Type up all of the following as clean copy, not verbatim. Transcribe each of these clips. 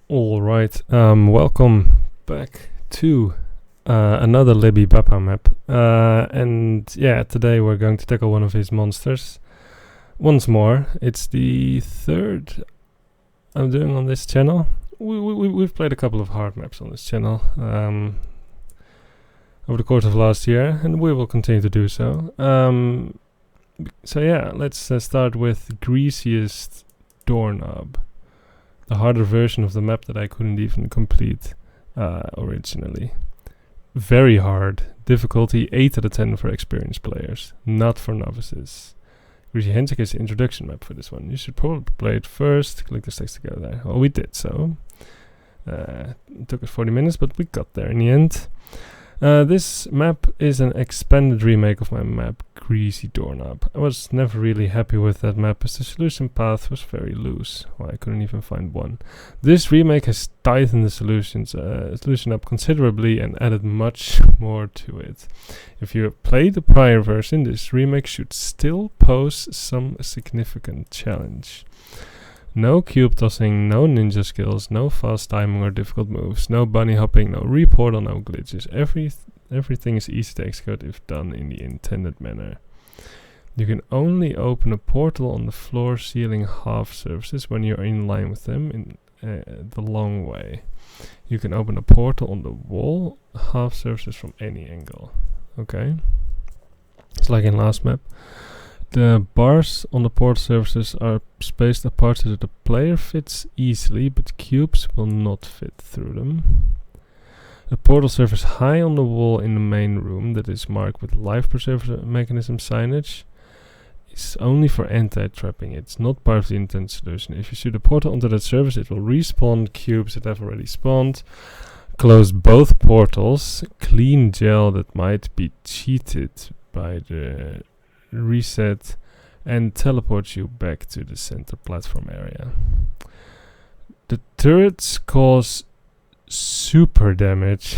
Alright, welcome back to another Libbybapa map. And yeah, today we're going to tackle one of his monsters. Once more, it's the third I'm doing on this channel. We've played a couple of hard maps on this channel over the course of last year, and we will continue to do so. So yeah, let's start with Greasiest Doorknob. The harder version of the map that I couldn't even complete originally. Very hard. Difficulty 8 out of 10 for experienced players, not for novices. Greasy Handshake is the introduction map for this one. You should probably play it first, click the sticks together there. Well, we did so. It took us 40 minutes, but we got there in the end. This map is an expanded remake of my map, Greasy Doorknob. I was never really happy with that map as the solution path was very loose. Well, I couldn't even find one. This remake has tightened the solution up considerably and added much more to it. If you have played the prior version, this remake should still pose some significant challenge. No cube tossing, no ninja skills, no fast timing or difficult moves, no bunny hopping, no reportal, no glitches. Everything is easy to execute if done in the intended manner. You can only open a portal on the floor ceiling half surfaces when you're in line with them in the long way. You can open a portal on the wall half surfaces from any angle. Okay. It's like in last map. The bars on the port surfaces are spaced apart so that the player fits easily, but cubes will not fit through them. The portal surface high on the wall in the main room that is marked with life preserver mechanism signage is only for anti-trapping. It's not part of the intended solution. If you shoot a portal onto that surface, it will respawn cubes that have already spawned. Close both portals. Clean gel that might be cheated by the reset and teleport you back to the center platform area. The turrets cause super damage.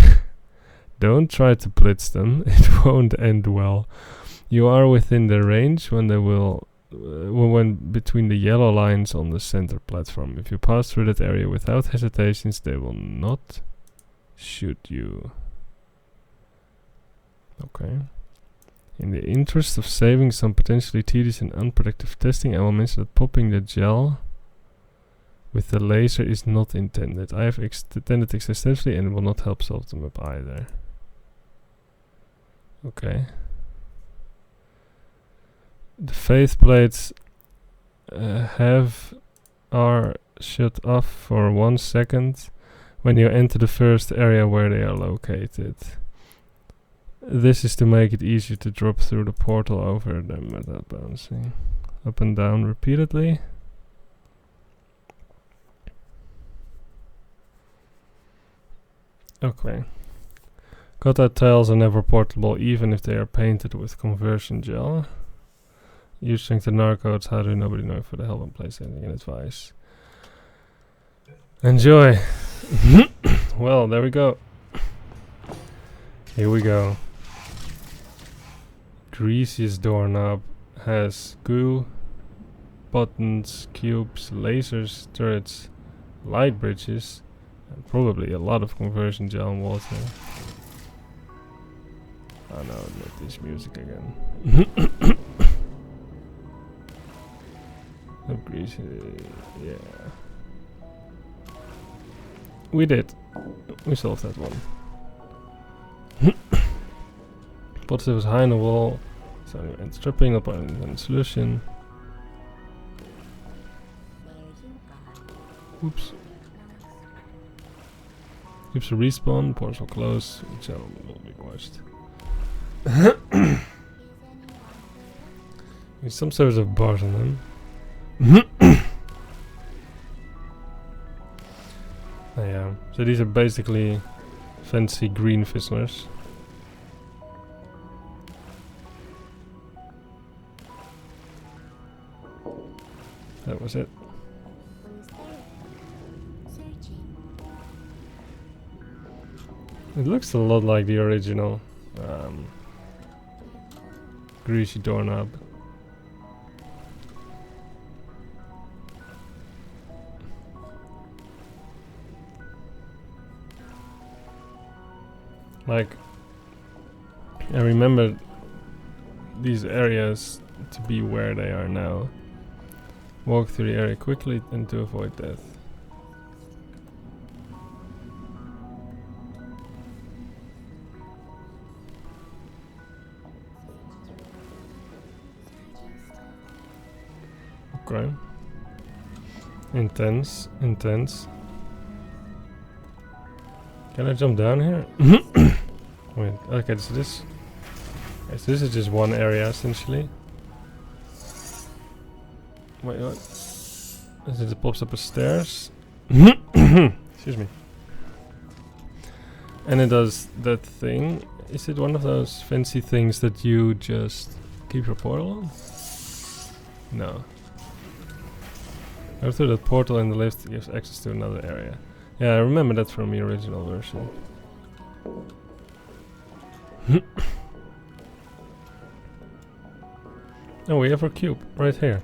Don't try to blitz them, it won't end well. You are within the range when they will when between the yellow lines on the center platform. If you pass through that area without hesitations, they will not shoot you. Okay. In the interest of saving some potentially tedious and unproductive testing, I will mention that popping the gel with the laser is not intended. I have extended it extensively and it will not help solve the map either. Okay. The faith plates are shut off for 1 second when you enter the first area where they are located. This is to make it easier to drop through the portal over them without bouncing. Up and down repeatedly. Okay. Cutout tiles are never portable even if they are painted with conversion gel. Use strength and narcodes, how do nobody know for the hell and place anything in advice. Enjoy! Well, there we go. Here we go. Greasiest Doorknob has goo, buttons, cubes, lasers, turrets, light bridges, and probably a lot of conversion gel and water. Oh no, not this music again. Oh, Greasy, yeah. We did. We solved that one. Portal was high on the wall, so and stripping up on solution. Oops. Keeps a respawn, portals will close, gel will be washed. There's some sort of bars on them. Yeah, so these are basically fancy green fizzlers. That was it. It looks a lot like the original Greasy Doorknob. Like, I remember these areas to be where they are now. Walk through the area quickly and to avoid death. Okay. Intense, intense. Can I jump down here? Wait, okay, so this... Okay, so this is just one area, essentially. Wait, what? As it pops up a stairs. Excuse me. And it does that thing. Is it one of those fancy things that you just keep your portal on? No. Go through that portal and the lift gives access to another area. Yeah, I remember that from the original version. Oh, we have our cube right here.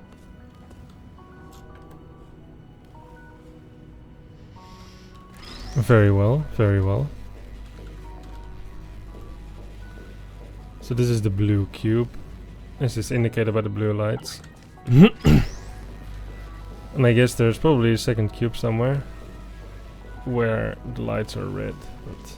Very well, very well. So this is the blue cube. This is indicated by the blue lights. And I guess there's probably a second cube somewhere where the lights are red, but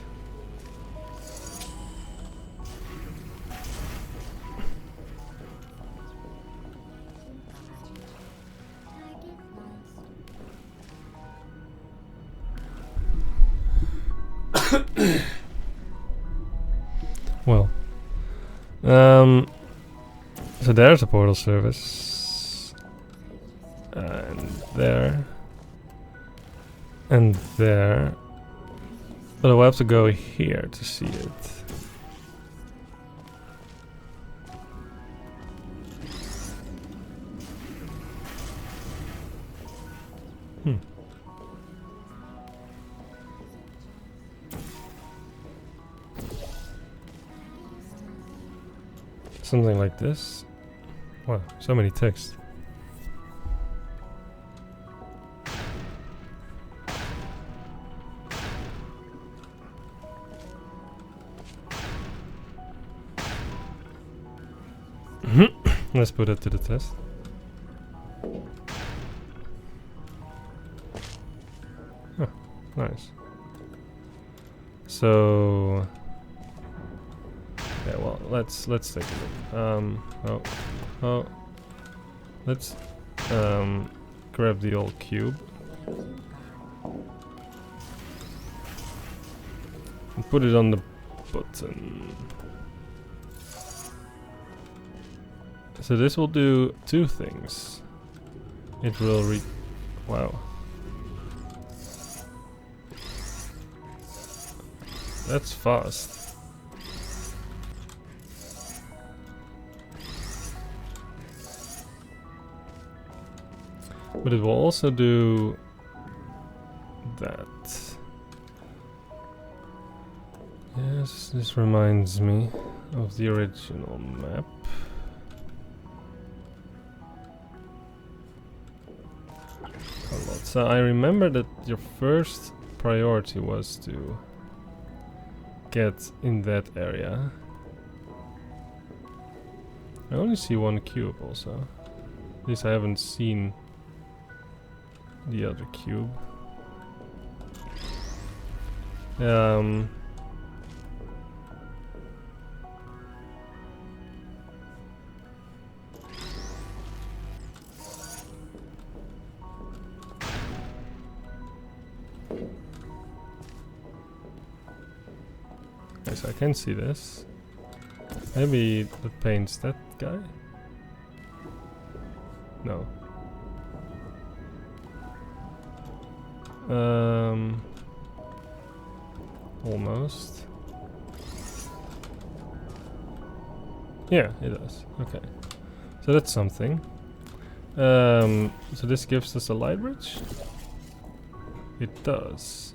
well, so there's a portal service, and there, and there, but I will have to go here to see it. Something like this. Wow, so many text. Let's put it to the test. Oh, nice. So yeah, well, let's take a look. Let's grab the old cube and put it on the button. So this will do two things. It will wow. That's fast. But it will also do that. Yes, this reminds me of the original map. A lot. So I remember that your first priority was to get in that area. I only see one cube also. At least I haven't seen the other cube. Yes, I can see this. Maybe that paints that guy? No. Almost. Yeah, it does. Okay. So that's something. So this gives us a light bridge? It does.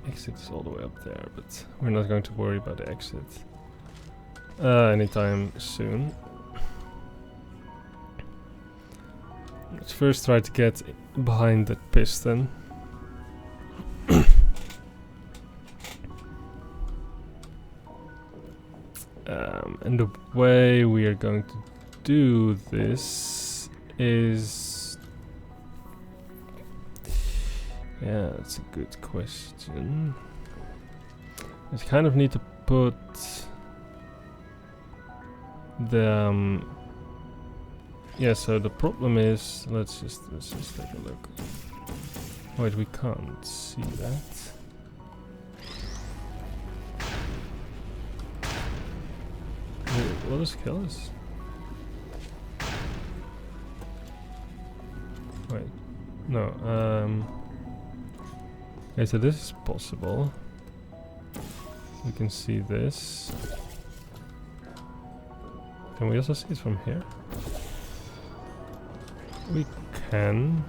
Exit is all the way up there, but we're not going to worry about the exit anytime soon. Let's first try to get behind that piston. And the way we are going to do this is... Yeah, that's a good question. I kind of need to put the... yeah, so the problem is... Let's just take a look. Wait, we can't see that. Will this kill us? Wait, no. Okay, so this is possible. We can see this. Can we also see it from here? We can.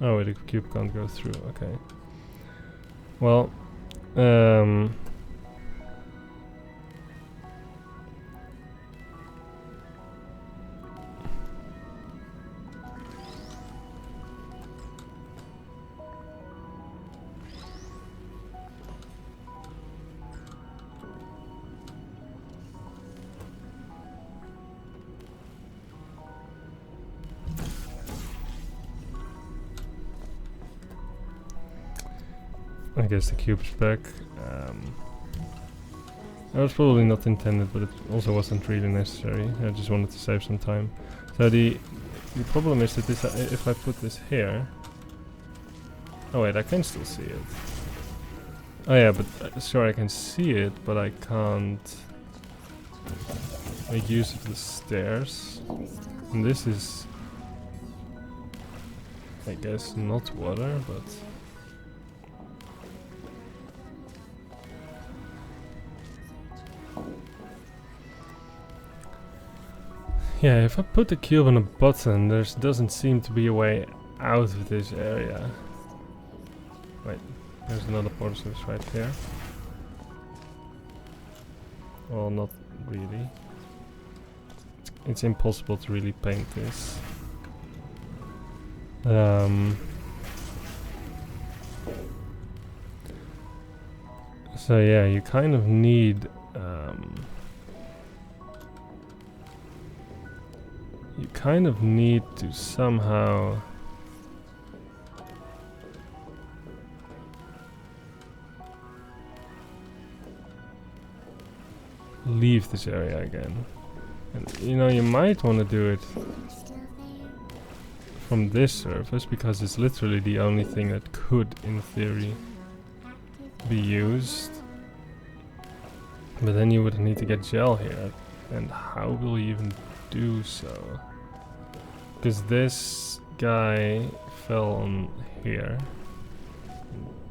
Oh wait, the cube can't go through, okay. Well, I guess the cube's back. That was probably not intended, but it also wasn't really necessary. I just wanted to save some time. So the problem is that this, if I put this here... Oh wait, I can still see it. Oh yeah, but sure I can see it, but I can't make use of the stairs. And this is... I guess not water, but... Yeah, if I put the cube on a button, there doesn't seem to be a way out of this area. Wait, there's another portal source right here. Well, not really. It's impossible to really paint this. So yeah, you kind of need... you kind of need to somehow leave this area again. And you know, you might want to do it from this surface because it's literally the only thing that could, in theory, be used. But then you would need to get gel here, and how will you even do so? Because this guy fell on here,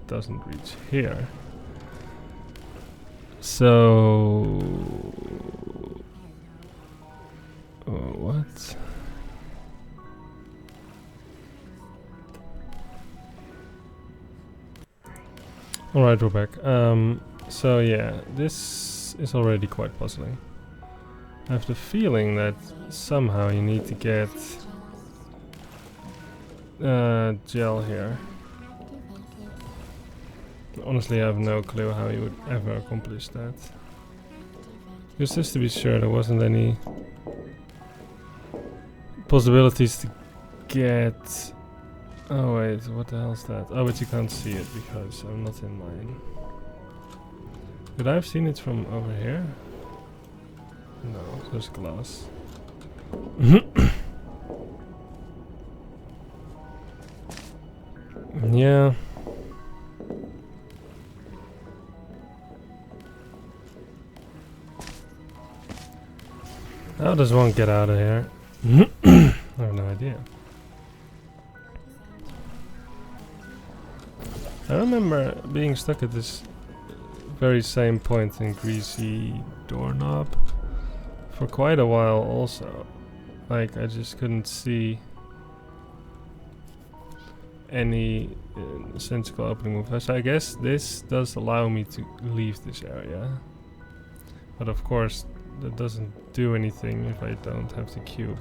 doesn't reach here. So what? Alright, we're back. So yeah, this is already quite puzzling. I have the feeling that somehow you need to get gel here. Honestly, I have no clue how you would ever accomplish that. Just to be sure, there wasn't any possibilities to get... Oh wait, what the hell is that? Oh, but you can't see it because I'm not in mine. Could I have seen it from over here? No, there's glass. Yeah. How does one get out of here? I have no idea. I remember being stuck at this very same point in Greasy Doorknob for quite a while also. Like, I just couldn't see any sensible opening move. So I guess this does allow me to leave this area. But of course, that doesn't do anything if I don't have the cube.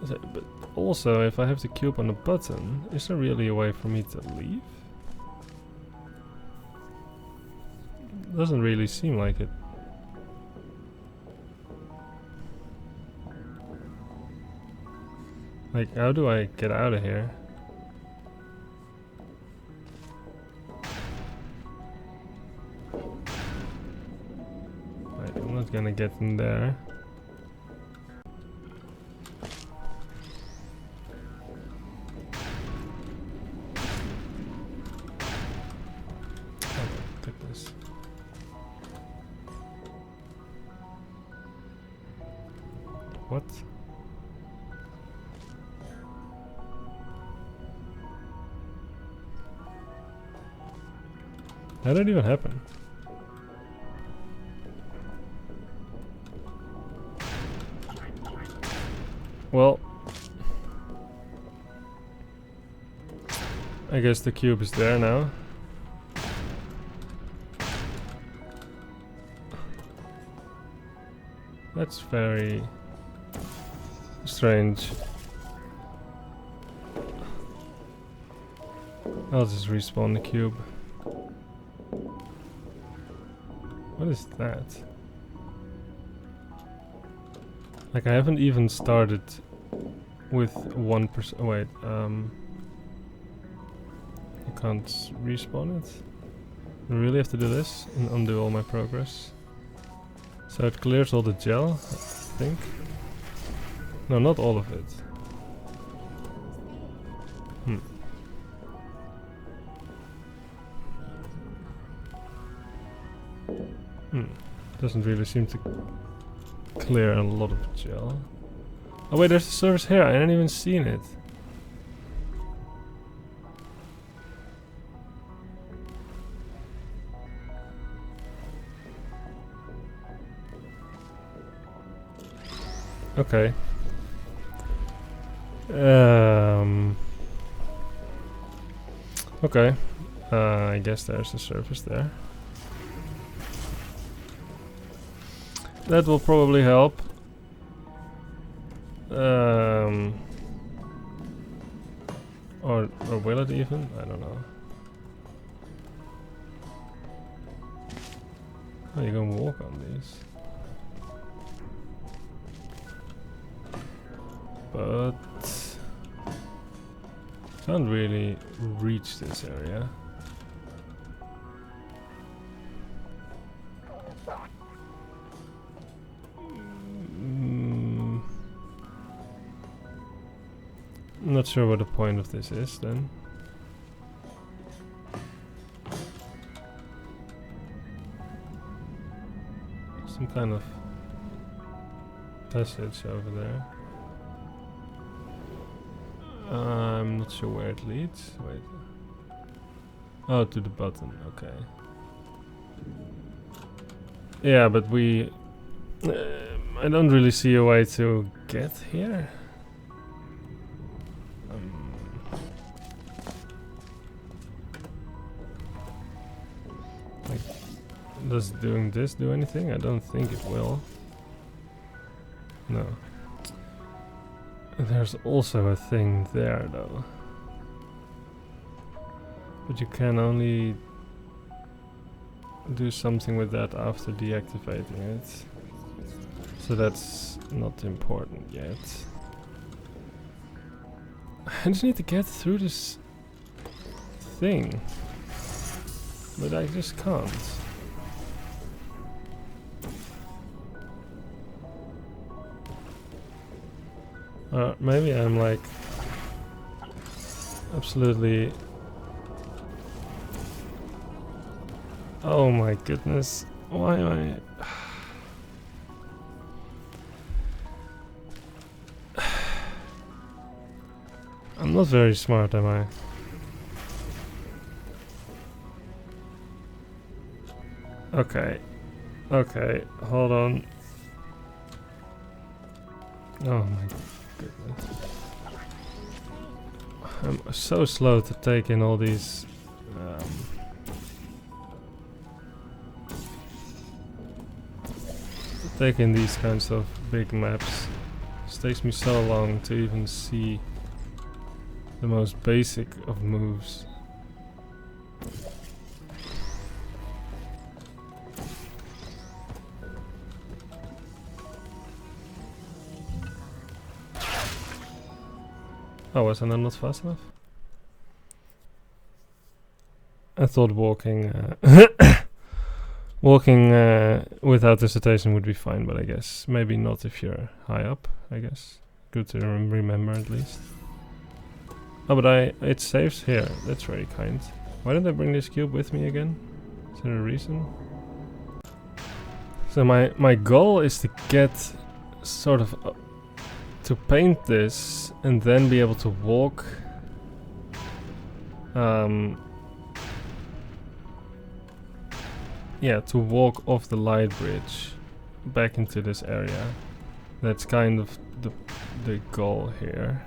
So, but also, if I have the cube on the button, is there really a way for me to leave? Doesn't really seem like it. Like, how do I get out of here? Right, I'm not gonna get in there. Oh my goodness. What? How did it even happen? Well, I guess the cube is there now. That's very strange. I'll just respawn the cube. What is that? Like, I haven't even started with 1%. Oh, wait, you can't respawn it? I really have to do this and undo all my progress. So it clears all the gel, I think. No, not all of it. Doesn't really seem to clear a lot of gel. Oh wait, there's a surface here. I hadn't even seen it. Okay. Okay. I guess there's a surface there. That will probably help. Or will it even? I don't know. Oh, you can walk on these. But can't really reach this area. I'm not sure what the point of this is then. Some kind of passage over there. I'm not sure where it leads. Wait. Oh, to the button. Okay. Yeah, but we... I don't really see a way to get here. Like, does doing this do anything? I don't think it will. No. There's also a thing there though. But you can only do something with that after deactivating it. So that's not important yet. I just need to get through this thing. But I just can't. Maybe I'm like absolutely... Oh my goodness, why am I... I'm not very smart, am I? Okay, okay, hold on. Oh my goodness. I'm so slow to take in all these these kinds of big maps. It takes me so long to even see the most basic of moves. Oh, was I not fast enough? I thought walking walking without hesitation would be fine, but I guess maybe not if you're high up, I guess. Good to remember at least. Oh, but it saves here. That's very kind. Why didn't I bring this cube with me again? Is there a reason? So my goal is to get sort of to paint this and then be able to walk yeah, to walk off the light bridge back into this area. That's kind of the goal here.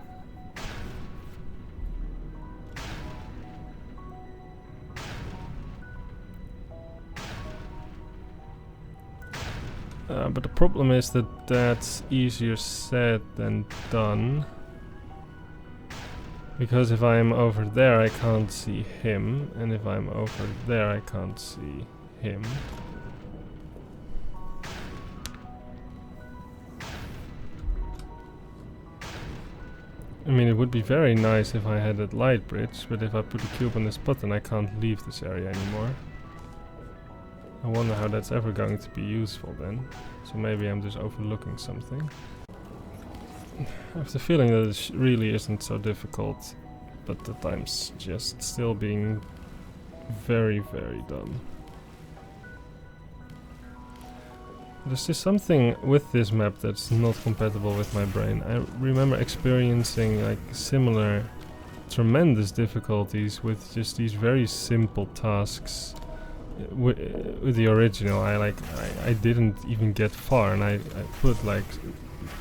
But the problem is that that's easier said than done. Because if I'm over there I can't see him, and if I'm over there I can't see him. I mean, it would be very nice if I had that light bridge, but if I put a cube on this button I can't leave this area anymore. I wonder how that's ever going to be useful then. So maybe I'm just overlooking something. I have the feeling that it really isn't so difficult, but that I'm just still being very, very dumb. There's just something with this map that's not compatible with my brain. I remember experiencing like similar tremendous difficulties with just these very simple tasks. With the original, I didn't even get far, and I put like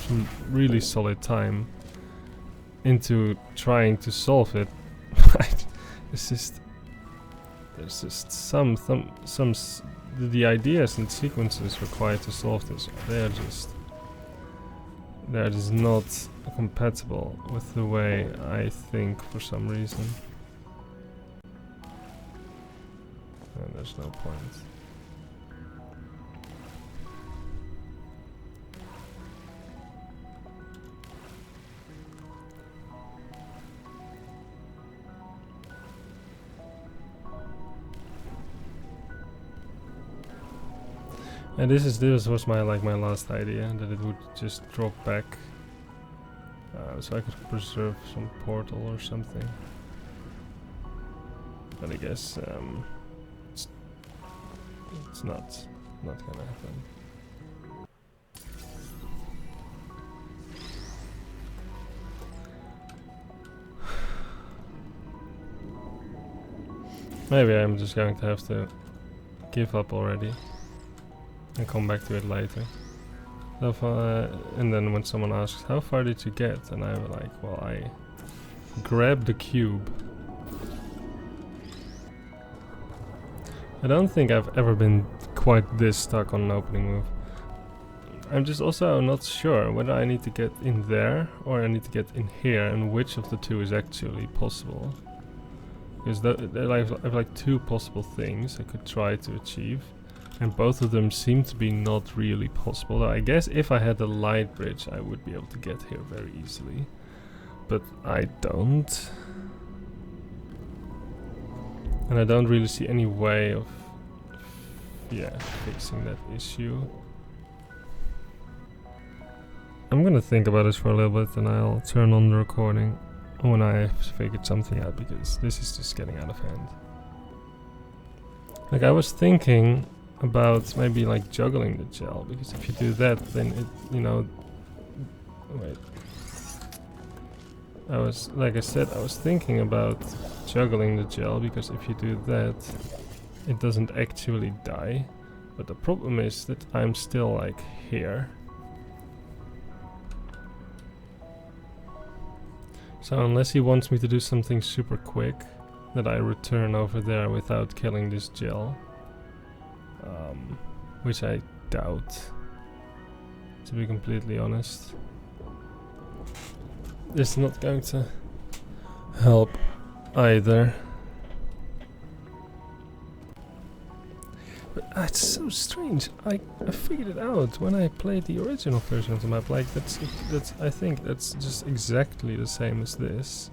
some really solid time into trying to solve it. It's just there's just some the ideas and sequences required to solve this. They're just not compatible with the way I think for some reason. And there's no point. And this was my last idea, that it would just drop back, so I could preserve some portal or something. But I guess it's not gonna happen. Maybe I'm just going to have to give up already and come back to it later. And then when someone asks, how far did you get? And I'm like, well, I grabbed the cube. I don't think I've ever been quite this stuck on an opening move. I'm just also not sure whether I need to get in there or I need to get in here, and which of the two is actually possible. Because I have like two possible things I could try to achieve, and both of them seem to be not really possible. Though I guess if I had the light bridge I would be able to get here very easily. But I don't. And I don't really see any way of fixing that issue. I'm gonna think about this for a little bit and I'll turn on the recording when I have figured something out, because this is just getting out of hand. Like, I was thinking about maybe like juggling the gel, because if you do that then it, you know, wait. I was thinking about juggling the gel, because if you do that it doesn't actually die. But the problem is that I'm still like here. So unless he wants me to do something super quick, that I return over there without killing this gel. Which I doubt, to be completely honest. This is not going to help either. But it's so strange. I figured it out when I played the original version of the map. Like that's I think that's just exactly the same as this.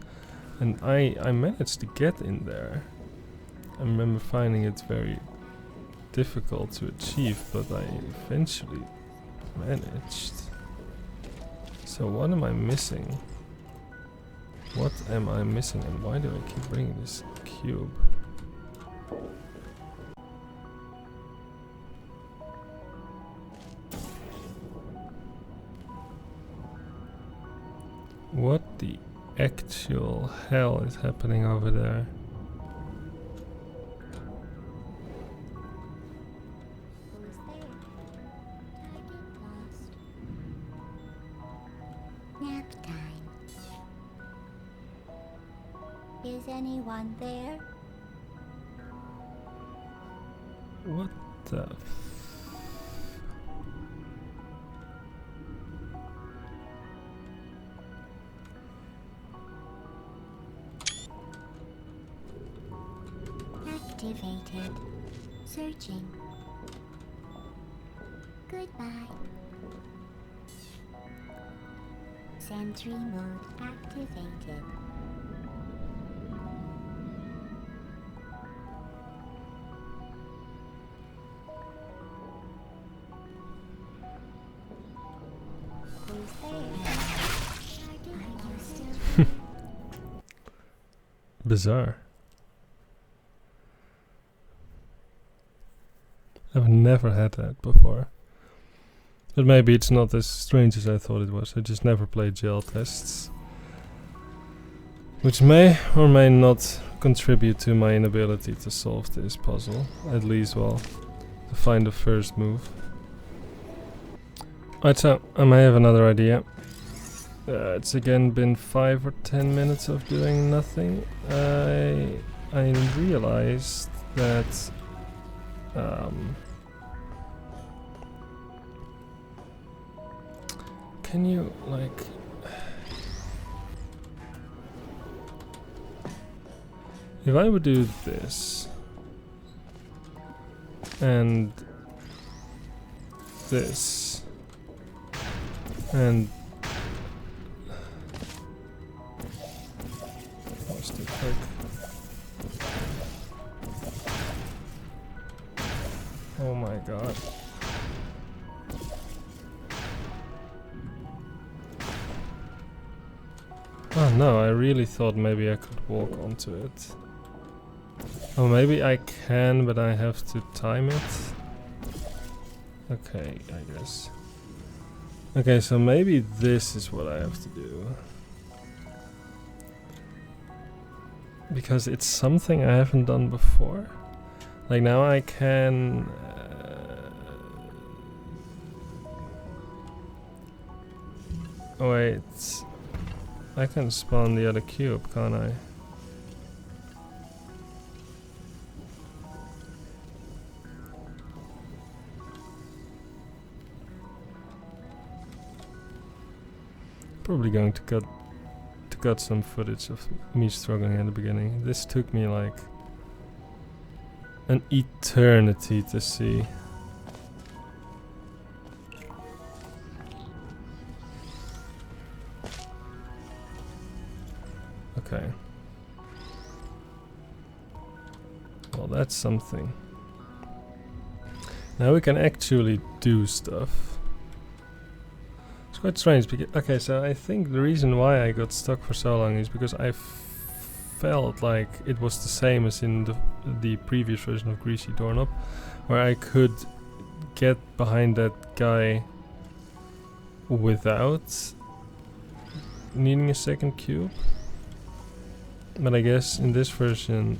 And I managed to get in there. I remember finding it very difficult to achieve, but I eventually managed. So what am I missing? What am I missing, and why do I keep bringing this cube? What the actual hell is happening over there? Is anyone there? What the Activated. Searching. Goodbye. Sentry mode activated. Bizarre. I've never had that before. But maybe it's not as strange as I thought it was. I just never played gel tests. Which may or may not contribute to my inability to solve this puzzle. At least, well, to find the first move. Alright, so I may have another idea. It's again been 5 or 10 minutes of doing nothing. I realized that can you like if I would do this and this and too quick. Oh my god. Oh no, I really thought maybe I could walk onto it. Oh, maybe I can, but I have to time it. Okay, I guess. Okay, so maybe this is what I have to do. Because it's something I haven't done before. Like now I can... wait. I can spawn the other cube, can't I? Probably going to cut some footage of me struggling at the beginning. This took me like an eternity to see. Okay. Well, that's something. Now we can actually do stuff. It's quite strange because, okay, so I think the reason why I got stuck for so long is because I felt like it was the same as in the previous version of Greasy Doorknob, where I could get behind that guy without needing a second cube. But I guess in this version,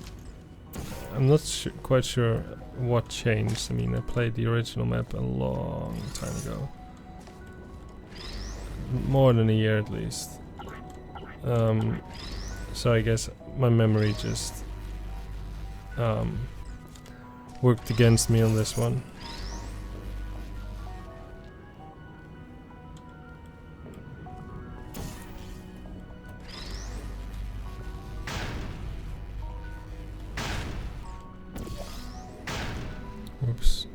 I'm not quite sure what changed. I mean, I played the original map a long time ago. More than a year at least. So I guess my memory just worked against me on this one. Oops.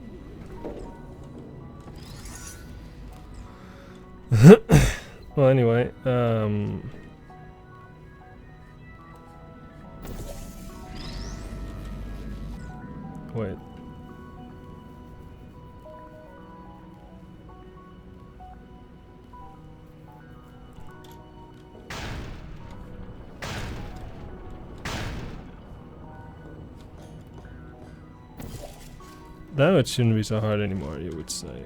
Well, anyway, wait. Now it shouldn't be so hard anymore, you would say.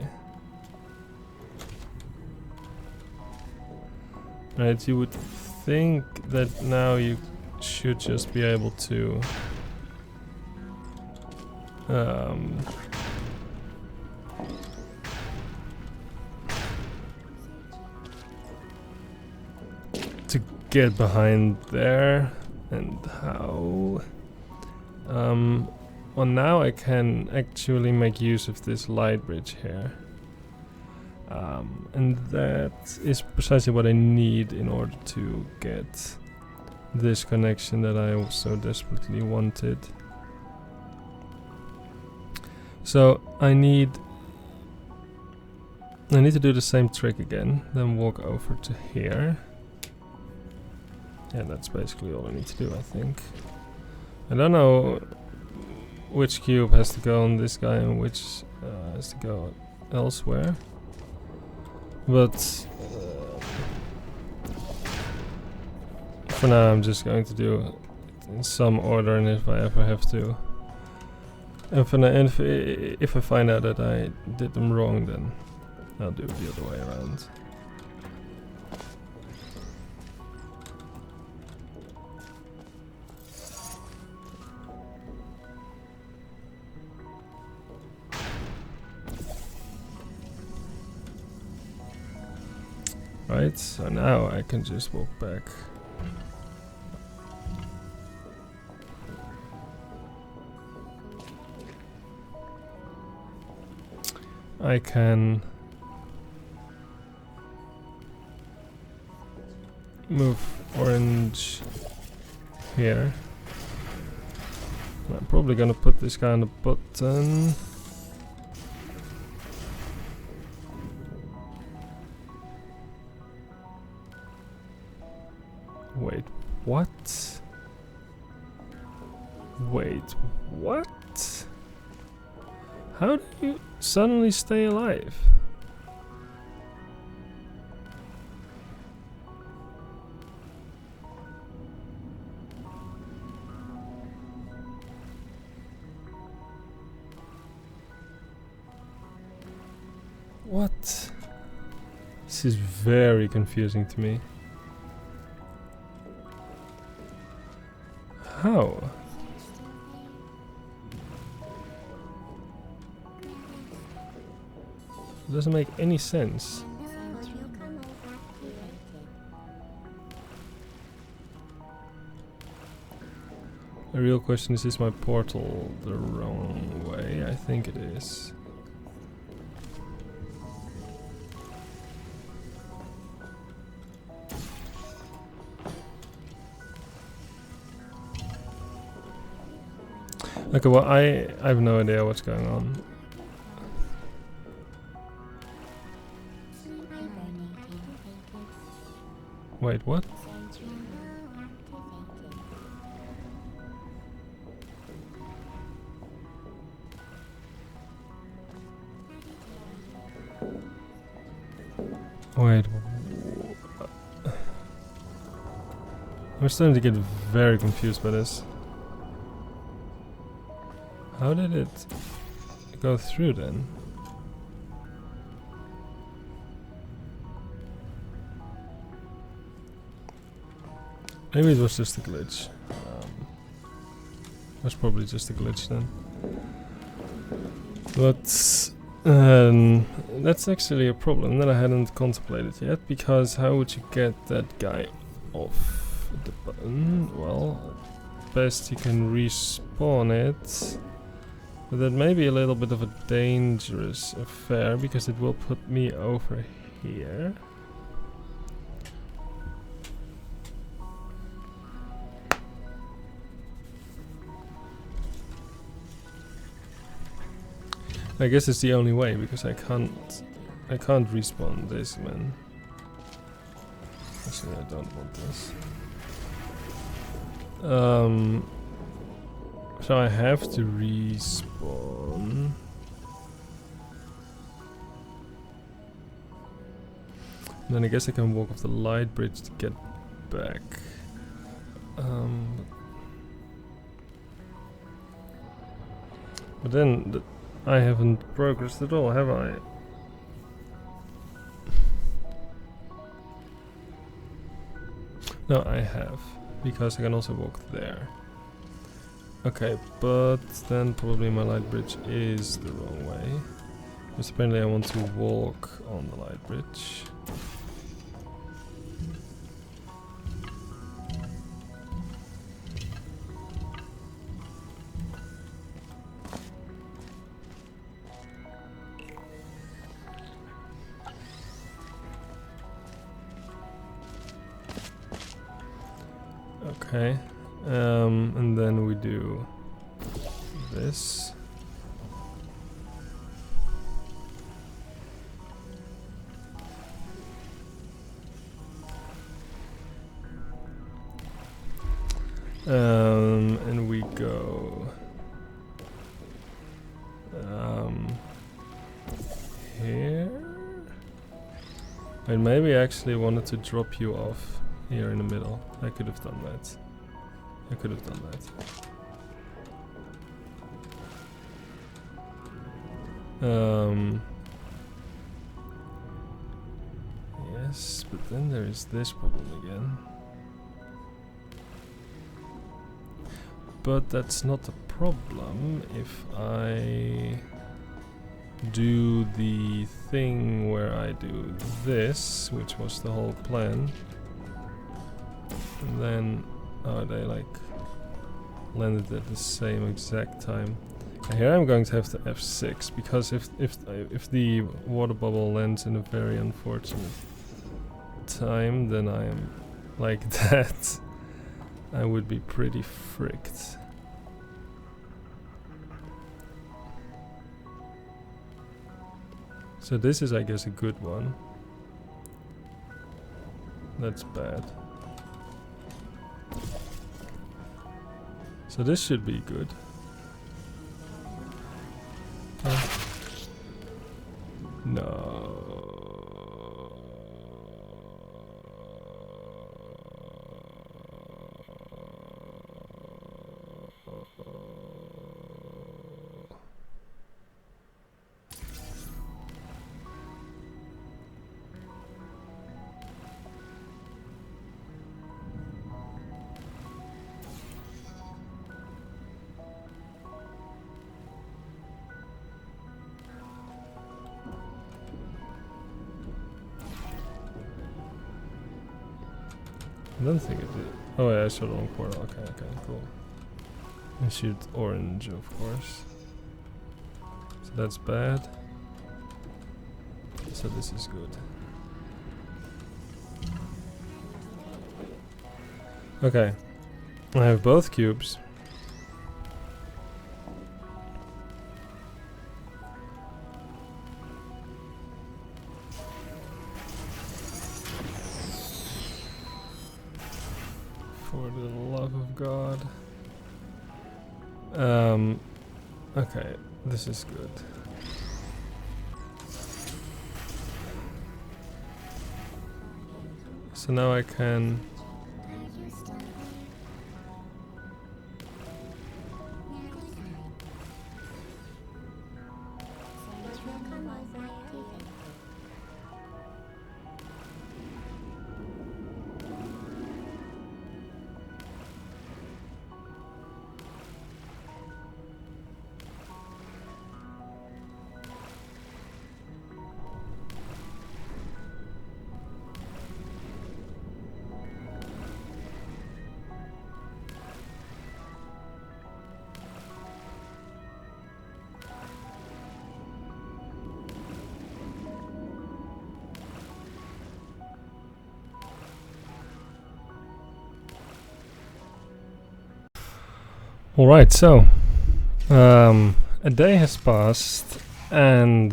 Right, you would think that now you should just be able to get behind there. And how? Well, now I can actually make use of this light bridge here. And that is precisely what I need in order to get this connection that I so desperately wanted. So I need to do the same trick again, then walk over to here. Yeah, that's basically all I need to do, I think. I don't know which cube has to go on this guy and which has to go elsewhere. But for now I'm just going to do it in some order, and if I ever have to, and if I find out that I did them wrong, then I'll do it the other way around. Right, so now I can just walk back. I can move orange here. I'm probably gonna put this guy on the button. Wait, what? Wait, what? How do you suddenly stay alive? What? This is very confusing to me. How? It doesn't make any sense. The real question is my portal the wrong way? I think it is. Okay, well, I have no idea what's going on. Wait, what? Wait. I'm starting to get very confused by this. How did it go through then? Maybe it was just a glitch. It was probably just a glitch then. But that's actually a problem that I hadn't contemplated yet, because how would you get that guy off the button, well, best you can respawn it. But that may be a little bit of a dangerous affair because it will put me over here. I guess it's the only way because I can't respawn this, man. Actually, I don't want this. So I have to respawn. Then I guess I can walk off the light bridge to get back. But then I haven't progressed at all, have I? No, I have, because I can also walk there. Okay, but then probably my light bridge is the wrong way. Because apparently I want to walk on the light bridge. Okay, and then we do this. And we go here. And maybe I actually wanted to drop you off here in the middle. I could have done that. I could have done that. Yes, but then there is this problem again. But that's not a problem if I do the thing where I do this, which was the whole plan. And then, oh, they like landed at the same exact time. And here I'm going to have to F6 because if the water bubble lands in a very unfortunate time, then I am like that. I would be pretty fricked. So this is, I guess, a good one. That's bad. So this should be good. No. I don't think it did. Oh yeah, I saw the wrong portal. Okay, okay, cool. I shoot orange, of course. So that's bad. So this is good. Okay. I have both cubes. For the love of God. Okay, this is good. So now I can... Alright, so a day has passed, and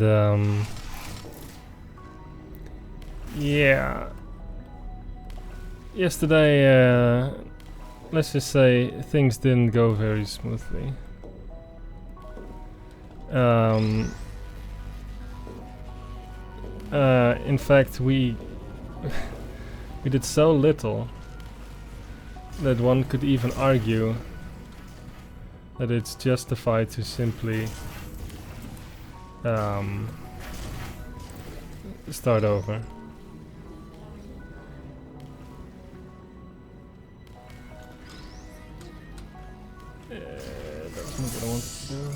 yeah, yesterday, let's just say things didn't go very smoothly. In fact, we did so little that one could even argue that it's justified to simply start over. That's not what I wanted to do.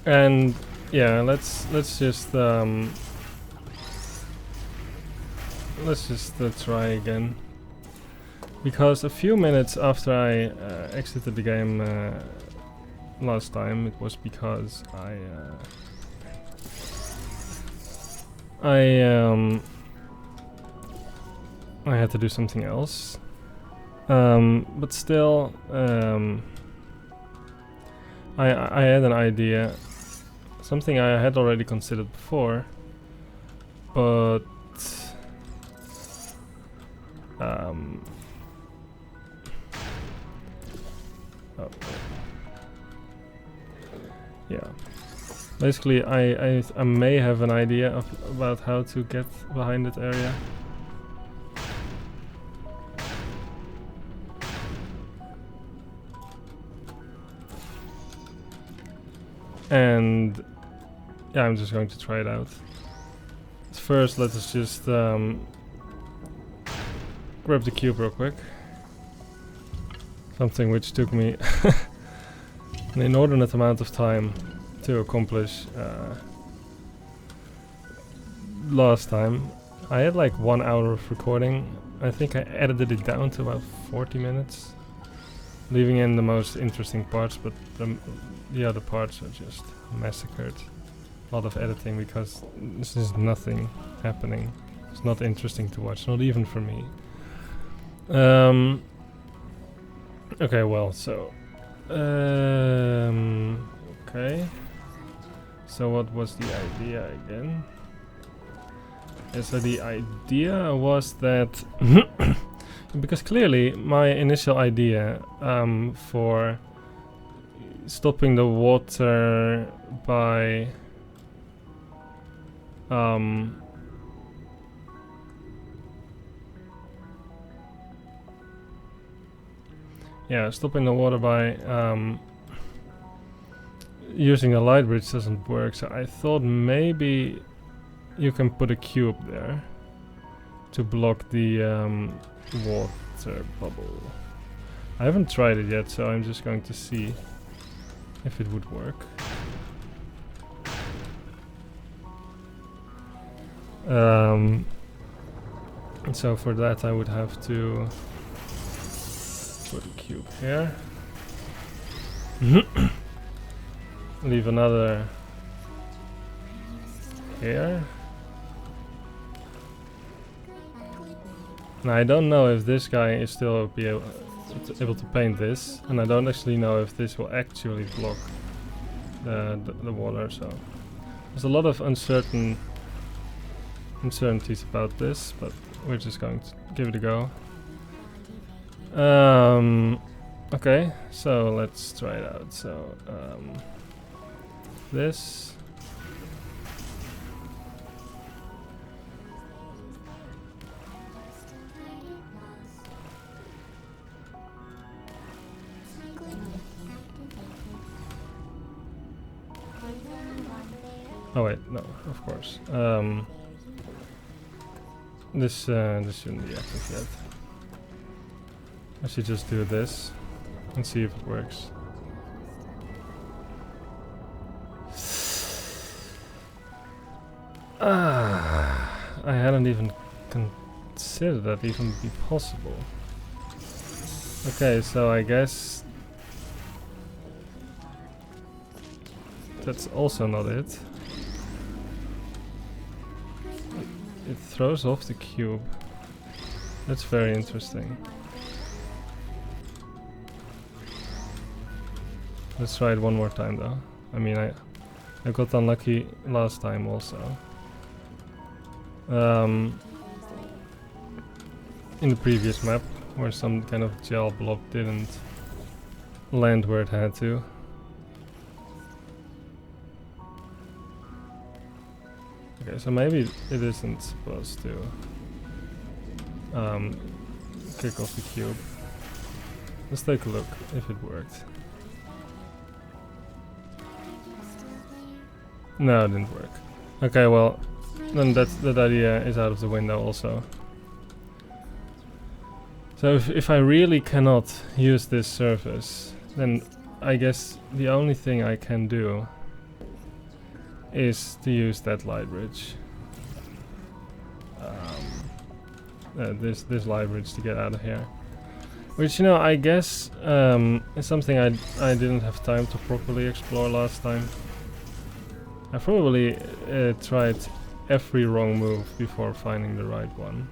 And yeah, let's just try again, because a few minutes after I exited the game last time, it was because I had to do something else, but still I had an idea. Something I had already considered before, but oh. Yeah. Basically, I may have an idea about how to get behind that area. And yeah, I'm just going to try it out. First, let us just grab the cube real quick. Something which took me an inordinate amount of time to accomplish last time. I had like 1 hour of recording. I think I edited it down to about 40 minutes, leaving in the most interesting parts, but the other parts are just massacred. A lot of editing, because this is nothing happening. It's not interesting to watch, not even for me. Okay, well, so okay. So what was the idea again? Yeah, so the idea was that because clearly my initial idea for stopping the water by yeah, stopping the water by using a light bridge doesn't work, so I thought maybe you can put a cube there to block the water bubble. I haven't tried it yet, so I'm just going to see if it would work. So for that I would have to put a cube here. Leave another here. Now I don't know if this guy is still able to paint this, and I don't actually know if this will actually block the water, so there's a lot of uncertainties about this, but we're just going to give it a go. Okay, so let's try it out. So this. Oh wait, no, of course. This shouldn't be active yet. I should just do this and see if it works. I hadn't even considered that even be possible. Okay, so I guess that's also not it. It throws off the cube. That's very interesting. Let's try it one more time though. I mean, I got unlucky last time also. In the previous map, where some kind of gel blob didn't land where it had to. Okay, so maybe it isn't supposed to kick off the cube. Let's take a look if it worked. No, it didn't work. Okay, well, then that idea is out of the window also. So if I really cannot use this surface, then I guess the only thing I can do is to use that light bridge. This light bridge to get out of here. Which, you know, I guess is something I didn't have time to properly explore last time. I probably tried every wrong move before finding the right one.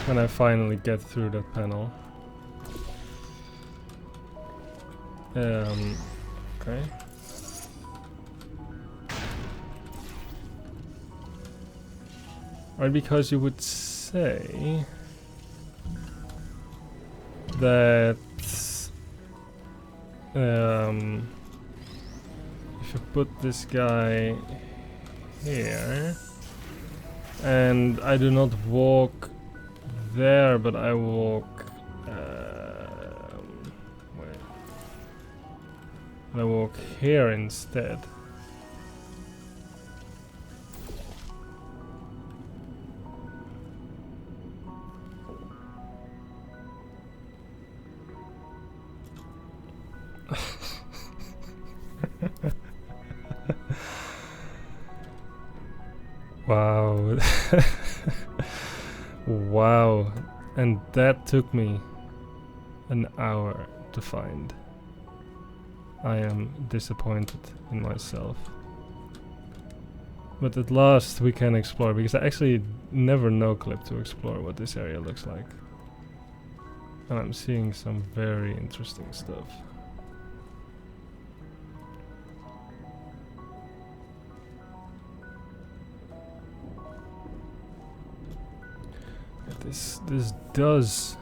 When I finally get through that panel. Okay. Right, because you would say that if you put this guy here and I do not walk there, but I walk wait, I walk here instead. Wow. Wow. And that took me an hour to find. I am disappointed in myself. But at last we can explore, because I actually never no-clip to explore what this area looks like. And I'm seeing some very interesting stuff. This does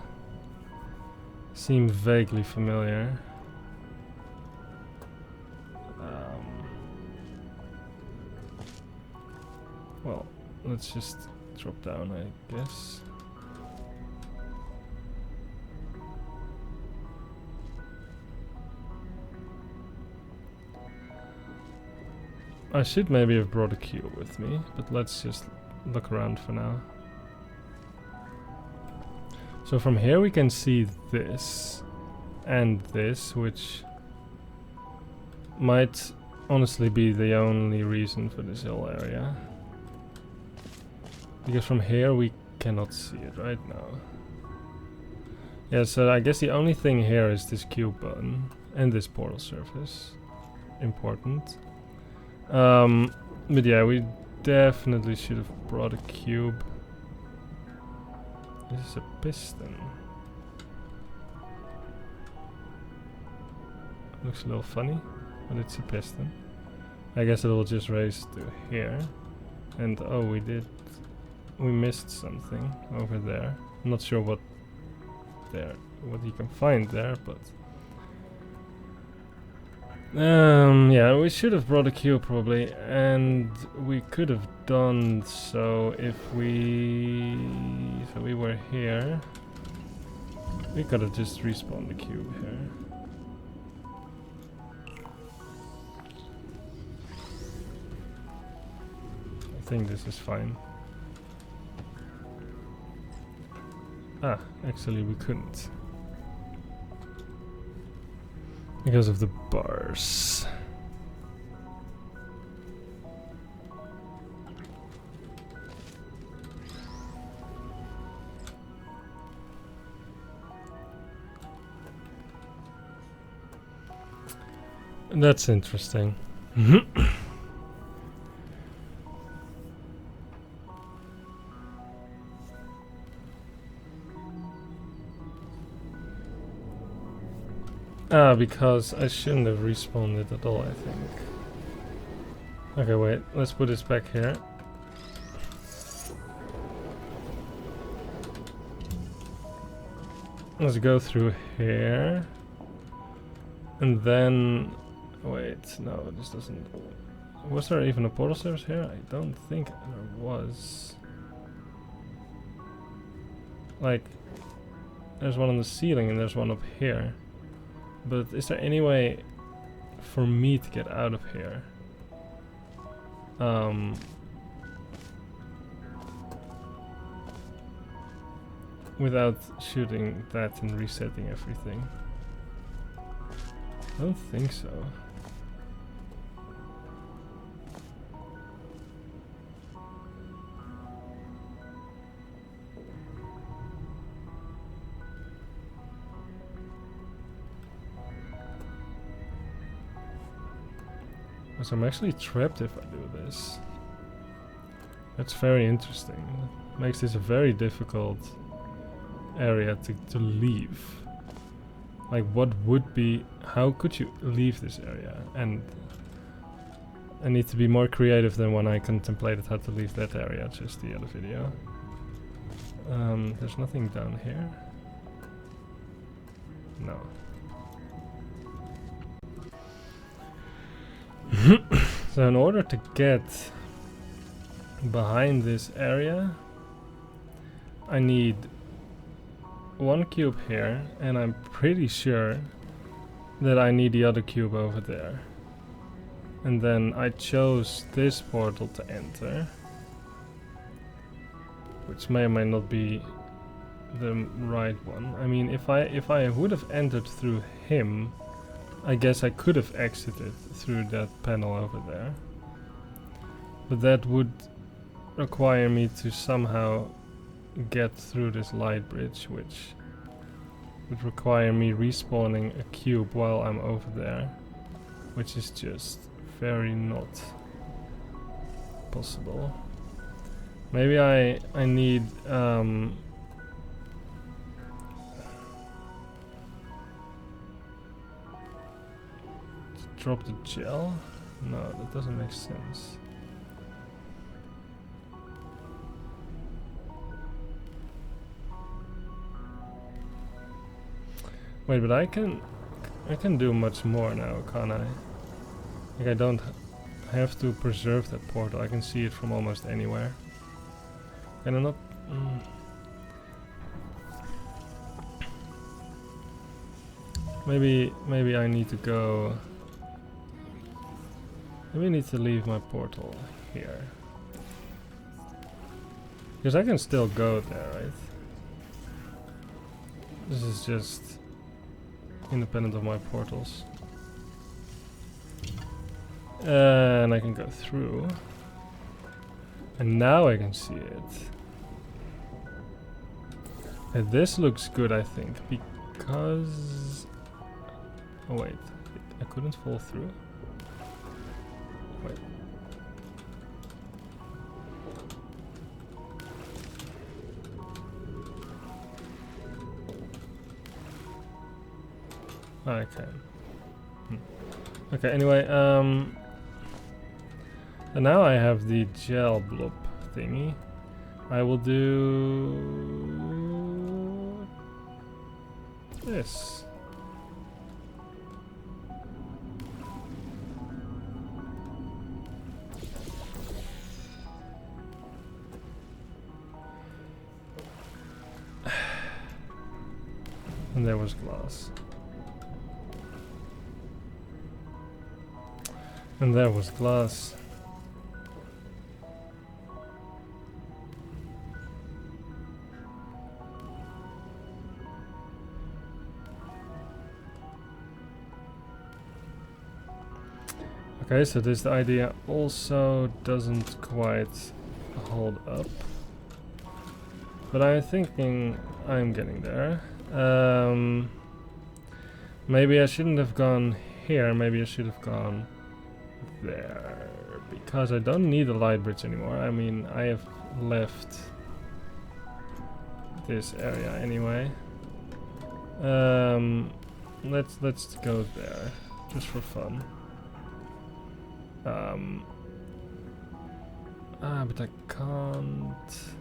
seem vaguely familiar. Well, let's just drop down, I guess. I should maybe have brought a cube with me, but let's just look around for now. So from here we can see this and this, which might honestly be the only reason for this whole area. Because from here we cannot see it right now. Yeah, so I guess the only thing here is this cube button and this portal surface. Important. But yeah, we definitely should have brought a cube. This is a piston. Looks a little funny, but it's a piston. I guess it will just raise to here. And oh, we missed something over there. I'm not sure what you can find there, but yeah, we should have brought a cube probably, and we could have done so if we were here. We could have just respawned the cube here. I think this is fine. Ah, actually we couldn't. Because of the bars. That's interesting. Ah, because I shouldn't have respawned it at all, I think. Okay, wait, let's put this back here. Let's go through here. And then... Wait, no, this doesn't... Was there even a portal service here? I don't think there was. Like, there's one on the ceiling and there's one up here. But is there any way for me to get out of here? Without shooting that and resetting everything? I don't think so. So I'm actually trapped if I do this. That's very interesting. It makes this a very difficult area to leave. Like, what would be... How could you leave this area? And I need to be more creative than when I contemplated how to leave that area just the other video. There's nothing down here. No. So in order to get behind this area, I need one cube here, and I'm pretty sure that I need the other cube over there. And then I chose this portal to enter, which may or may not be the right one. I mean, if I would have entered through him, I guess I could have exited through that panel over there. But that would require me to somehow get through this light bridge, which would require me respawning a cube while I'm over there, which is just very not possible. Maybe I need drop the gel? No, that doesn't make sense. Wait, but I can do much more now, can't I? Like, I don't have to preserve that portal. I can see it from almost anywhere. Can I not? Maybe I need to go. Maybe I need to leave my portal here. Because I can still go there, right? This is just independent of my portals. And I can go through. And now I can see it. And this looks good, I think, because... Oh wait, I couldn't fall through? Wait. I can. Okay, anyway, and now I have the gel blob thingy. I will do this. And there was glass. And there was glass. Okay, so this idea also doesn't quite hold up. But I'm thinking I'm getting there. Maybe I shouldn't have gone here, maybe I should have gone there. Because I don't need a light bridge anymore. I mean, I have left this area anyway. Let's go there, just for fun. But I can't.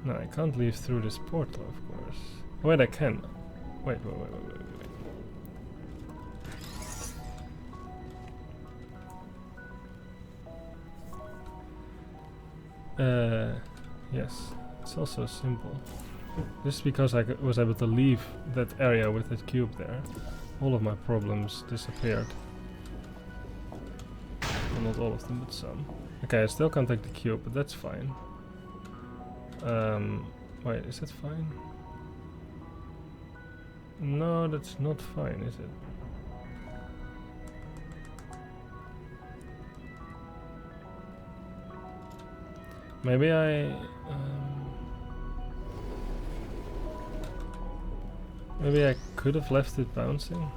No, I can't leave through this portal, of course. Wait, I can. Wait. Yes, it's also simple. Just because I was able to leave that area with that cube there, all of my problems disappeared. Well, not all of them, but some. Okay, I still can't take the cube, but that's fine. Wait, is that fine? No, that's not fine, is it? Maybe maybe I could have left it bouncing.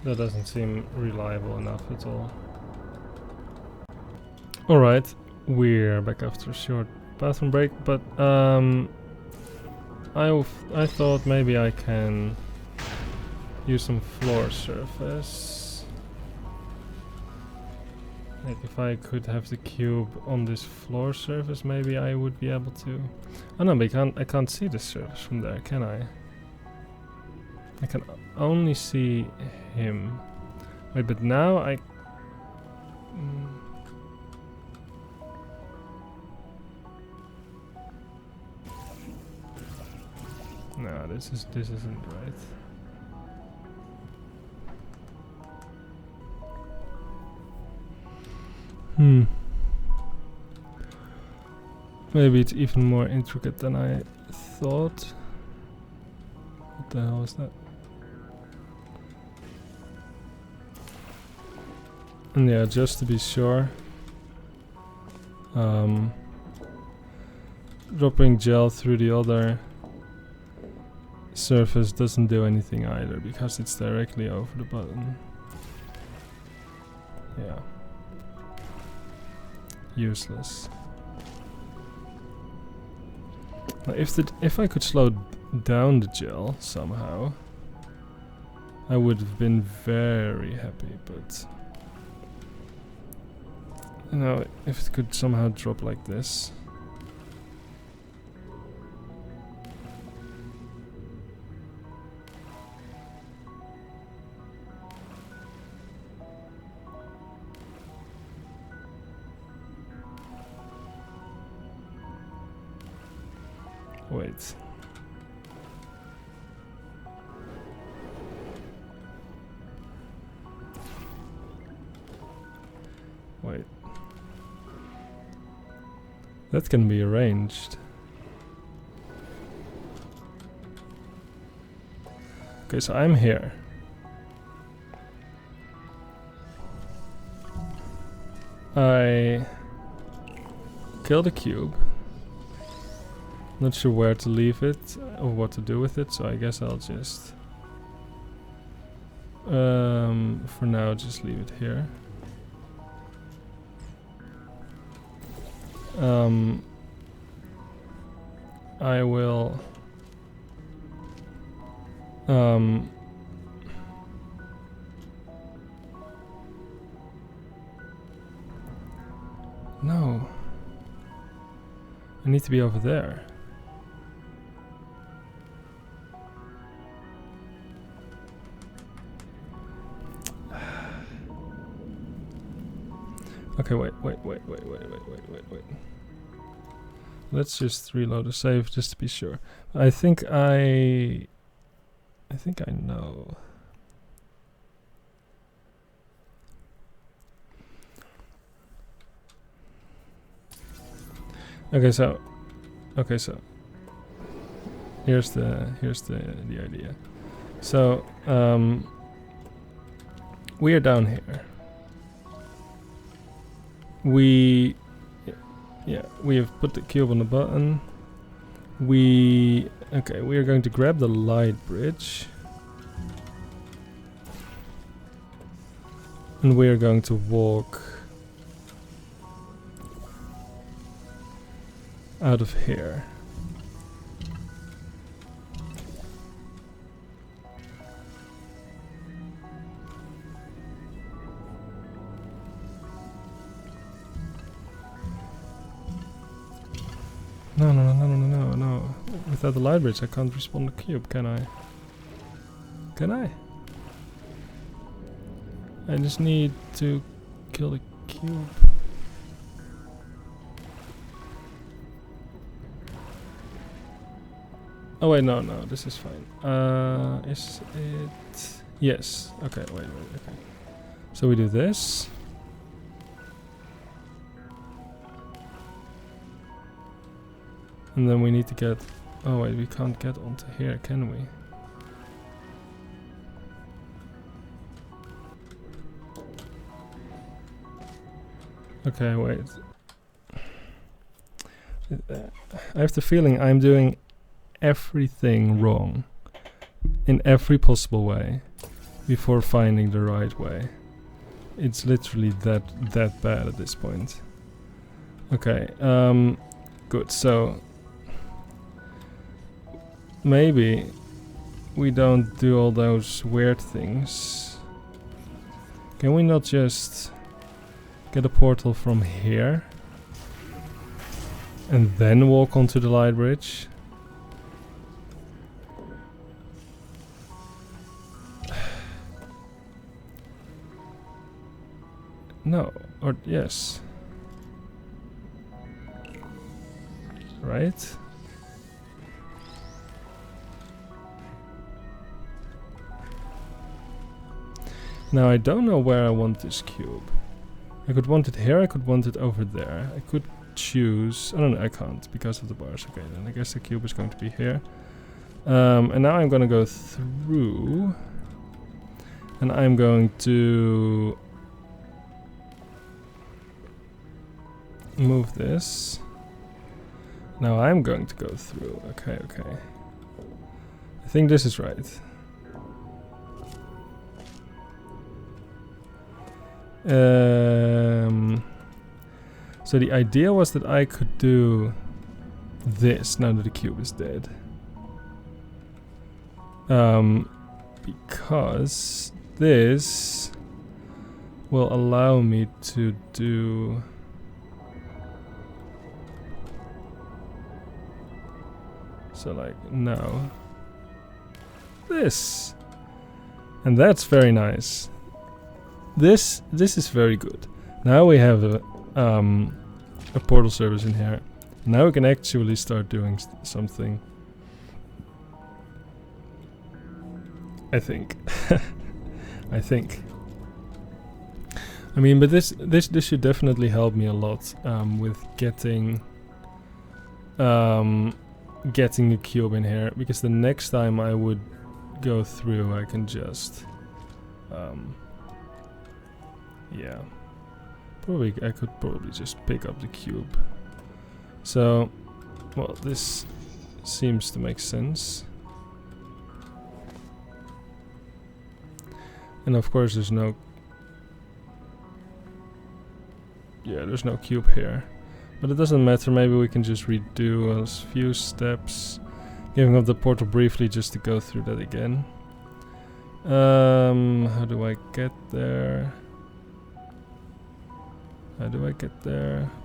That doesn't seem reliable enough at all. Alright, we're back after a short bathroom break, but I thought maybe I can use some floor surface. Like if I could have the cube on this floor surface, maybe I would be able to. Oh no, but I can't see the surface from there, can I? I can only see him. Wait, but now I... No, this isn't right. Maybe it's even more intricate than I thought. What the hell is that? And yeah, just to be sure, dropping gel through the other surface doesn't do anything either because it's directly over the button. Yeah. Useless. Now if I could slow down the gel somehow, I would have been very happy, but you know, if it could somehow drop like this. Wait. Wait. That can be arranged. Okay, so I'm here. I kill the cube. Not sure where to leave it or what to do with it, so I guess I'll just for now just leave it here. I will no, I need to be over there. Okay, wait. Let's just reload the save just to be sure. I think I know. Okay, so Okay, so here's the idea. So we are down here. We have put the cube on the button. We are going to grab the light bridge. And we are going to walk out of here. No. Without the light bridge I can't respawn the cube, can I? Can I? I just need to kill the cube. Oh wait, no, this is fine. Is it? Yes. Okay, wait, okay. So we do this. And then we need to get... Oh wait, we can't get onto here, can we? Okay, wait. I have the feeling I'm doing everything wrong in every possible way before finding the right way. It's literally that bad at this point. Okay, good. So maybe we don't do all those weird things. Can we not just get a portal from here and then walk onto the light bridge? No, or yes. Right? Now I don't know where I want this cube. I could want it here, I could want it over there. I could choose... Oh no, I can't because of the bars. Okay, then I guess the cube is going to be here. And now I'm gonna go through. And I'm going to... move this. Now I'm going to go through. Okay. I think this is right. So the idea was that I could do this now that the cube is dead. Because this will allow me to do... So like, no. This. And that's very nice. This is very good. Now we have a portal service in here. Now we can actually start doing something. I think. I think. I mean, but this should definitely help me a lot with getting the cube in here, because the next time I would go through I can just yeah, I could probably just pick up the cube. So, well, this seems to make sense. And of course there's no cube here. But it doesn't matter, maybe we can just redo a few steps. Giving up the portal briefly just to go through that again. How do I get there?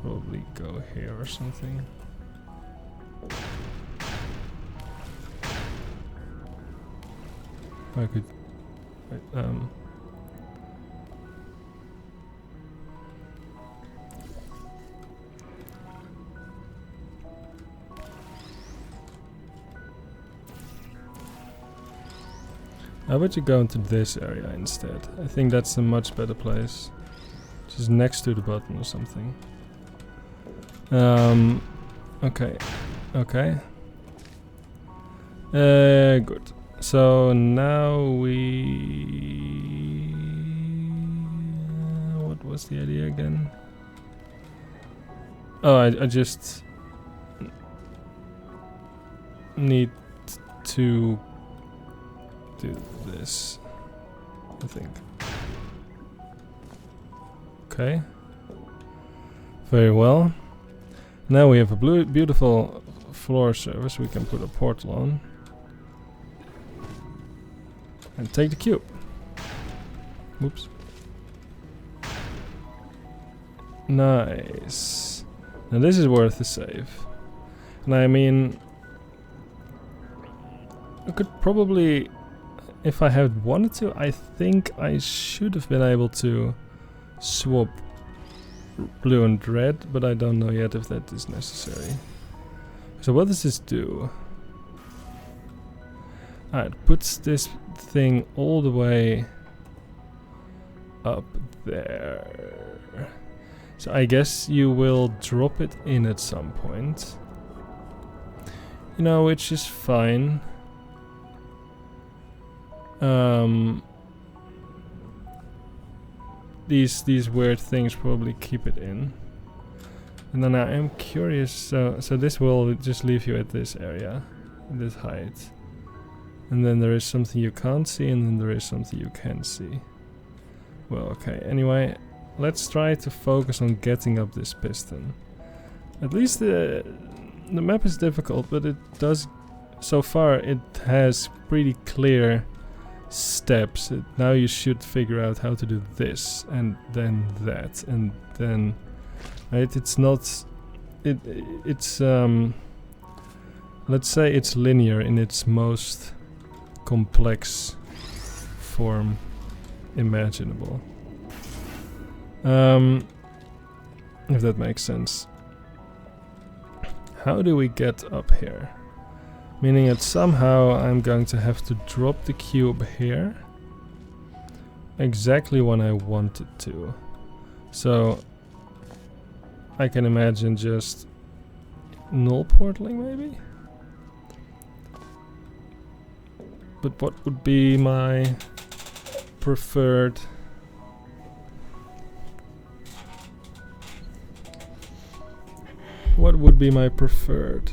Probably go here or something. I could... How about you go into this area instead? I think that's a much better place. Just next to the button or something. Okay. Okay. Good. So now we... what was the idea again? Oh, I just need to do this, I think. Okay. Very well. Now we have a beautiful floor surface we can put a portal on. And take the cube. Whoops. Nice. Now this is worth a save. And I mean, I could probably, if I had wanted to, I think I should have been able to swap blue and red, but I don't know yet if that is necessary. So what does this do? It puts this thing all the way up there. So I guess you will drop it in at some point. You know, which is fine. These weird things probably keep it in. And then I am curious, so this will just leave you at this area, this height. And then there is something you can't see, and then there is something you can see. Well, okay, anyway, let's try to focus on getting up this piston. At least the map is difficult, but it does, so far it has pretty clear steps. Now you should figure out how to do this, and then that, and then, right, it's not, it's let's say it's linear in its most complex form imaginable. If that makes sense. How do we get up here? Meaning that somehow I'm going to have to drop the cube here exactly when I want it to. So I can imagine just null portaling maybe? But what would be my preferred... What would be my preferred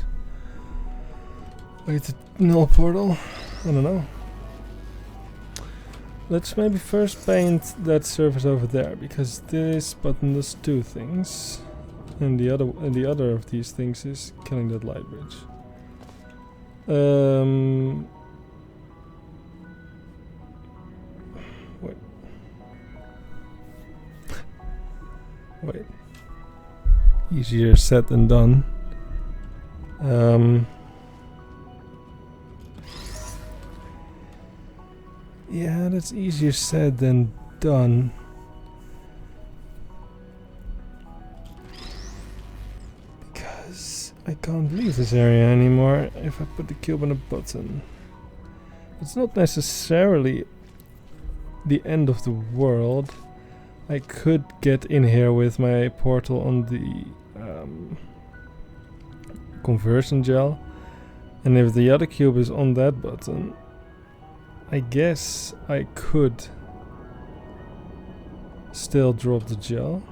way to null portal? I don't know. Let's maybe first paint that surface over there, because this button does two things, and the other of these things is killing that light bridge. Wait. Wait. Easier said than done. Yeah, that's easier said than done. Because I can't leave this area anymore if I put the cube on a button. It's not necessarily the end of the world. I could get in here with my portal on the conversion gel, and if the other cube is on that button, I guess I could still drop the gel.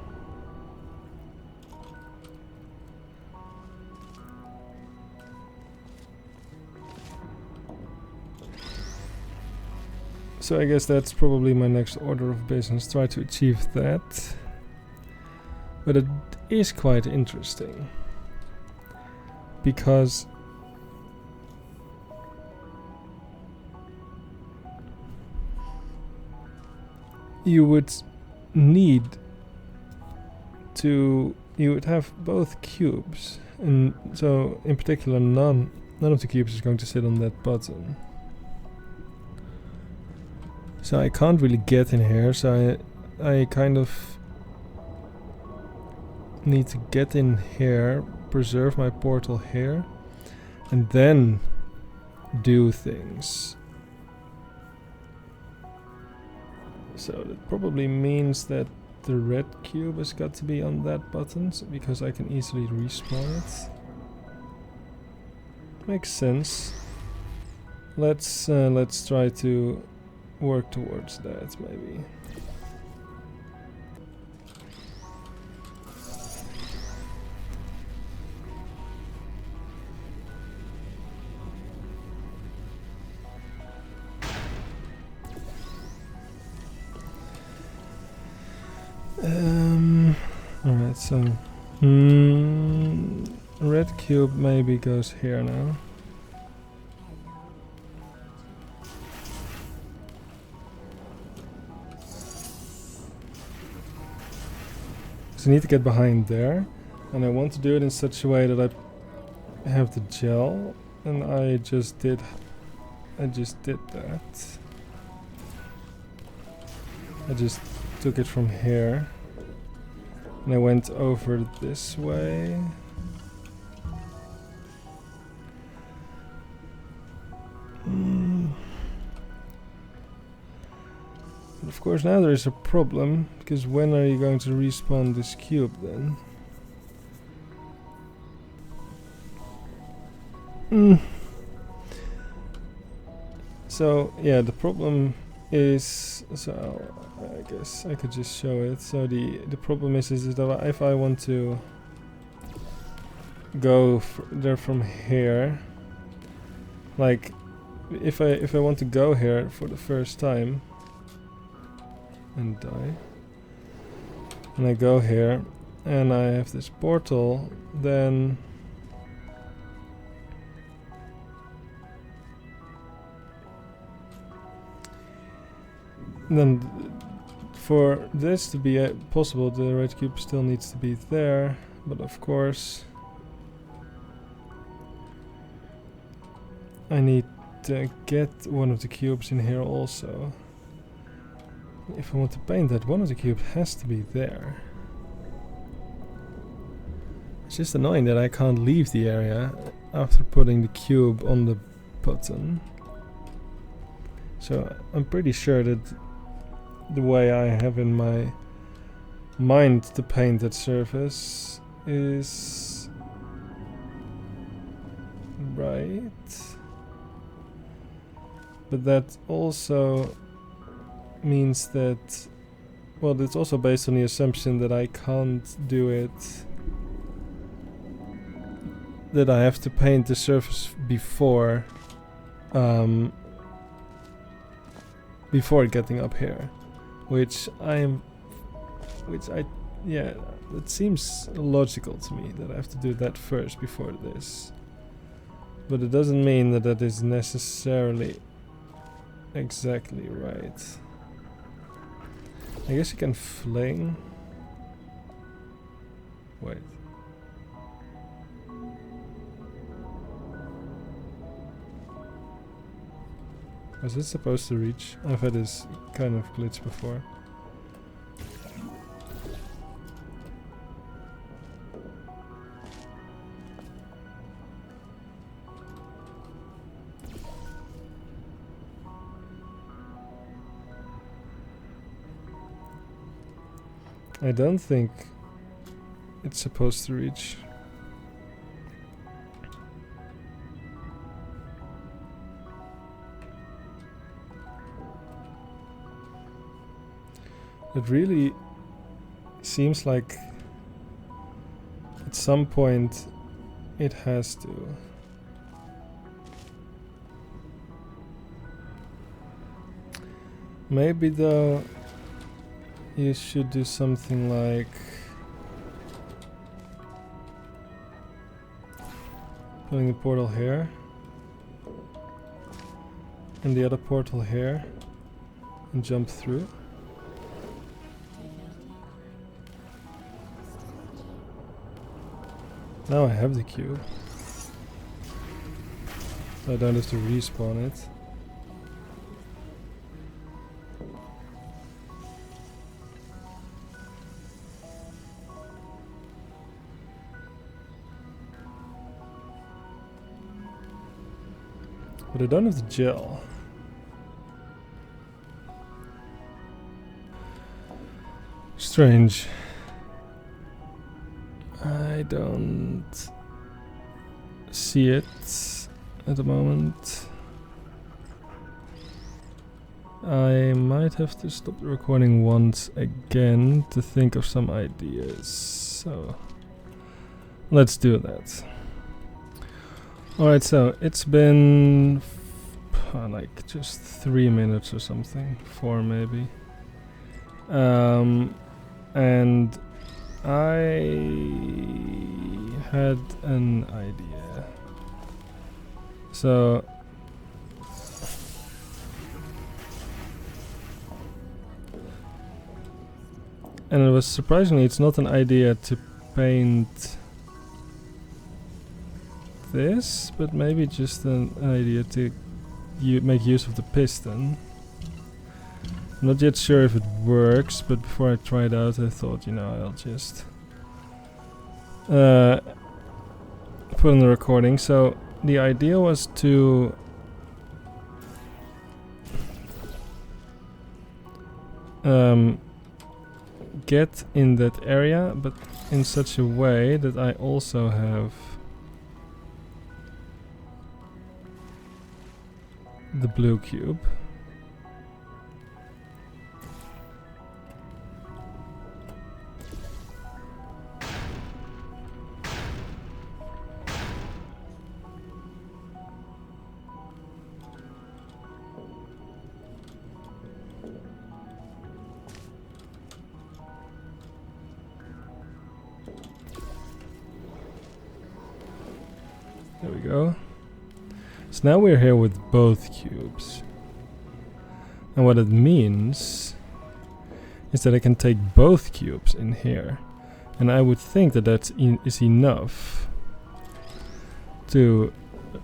So I guess that's probably my next order of business, try to achieve that. But it is quite interesting, because you would need to, you would have both cubes, and so in particular none of the cubes is going to sit on that button. So I can't really get in here, so I kind of need to get in here, preserve my portal here, and then do things. So that probably means that the red cube has got to be on that button, because I can easily respawn it. Makes sense. Let's try to work towards that maybe. Alright, so red cube maybe goes here now. So I need to get behind there, and I want to do it in such a way that I have the gel, and I just did that. I just took it from here, and I went over this way. Of course, now there is a problem, because when are you going to respawn this cube then? So yeah, the problem is, so I guess I could just show it. So the problem is that if I want to go there from here, like if I want to go here for the first time and die, and I go here and I have this portal, then for this to be possible, the red cube still needs to be there, but of course I need to get one of the cubes in here also. If I want to paint that, one of the cubes has to be there. It's just annoying that I can't leave the area after putting the cube on the button. So I'm pretty sure that the way I have in my mind to paint that surface is right. But that also means that, well, it's also based on the assumption that I can't do it, that I have to paint the surface before getting up here, yeah, it seems logical to me that I have to do that first before this, but it doesn't mean that that is necessarily exactly right. I guess you can fling. Wait. Was it supposed to reach? I've had this kind of glitch before. I don't think it's supposed to reach. It really seems like at some point it has to. Maybe though you should do something like putting a portal here and the other portal here and jump through. Now I have the cube, so I don't have to respawn it. But I don't have the gel. Strange. I don't see it at the moment. I might have to stop the recording once again to think of some ideas. So let's do that. Alright, so it's been like just 3 minutes or something, 4 maybe. And I had an idea. So and it was surprisingly, it's not an idea to paint this, but maybe just an idea to make use of the piston. I'm not yet sure if it works, but before I try it out I thought, you know, I'll just put on the recording. So the idea was to get in that area, but in such a way that I also have the blue cube. There we go. So now we're here with both cubes. And what it means is that I can take both cubes in here. And I would think that that is enough to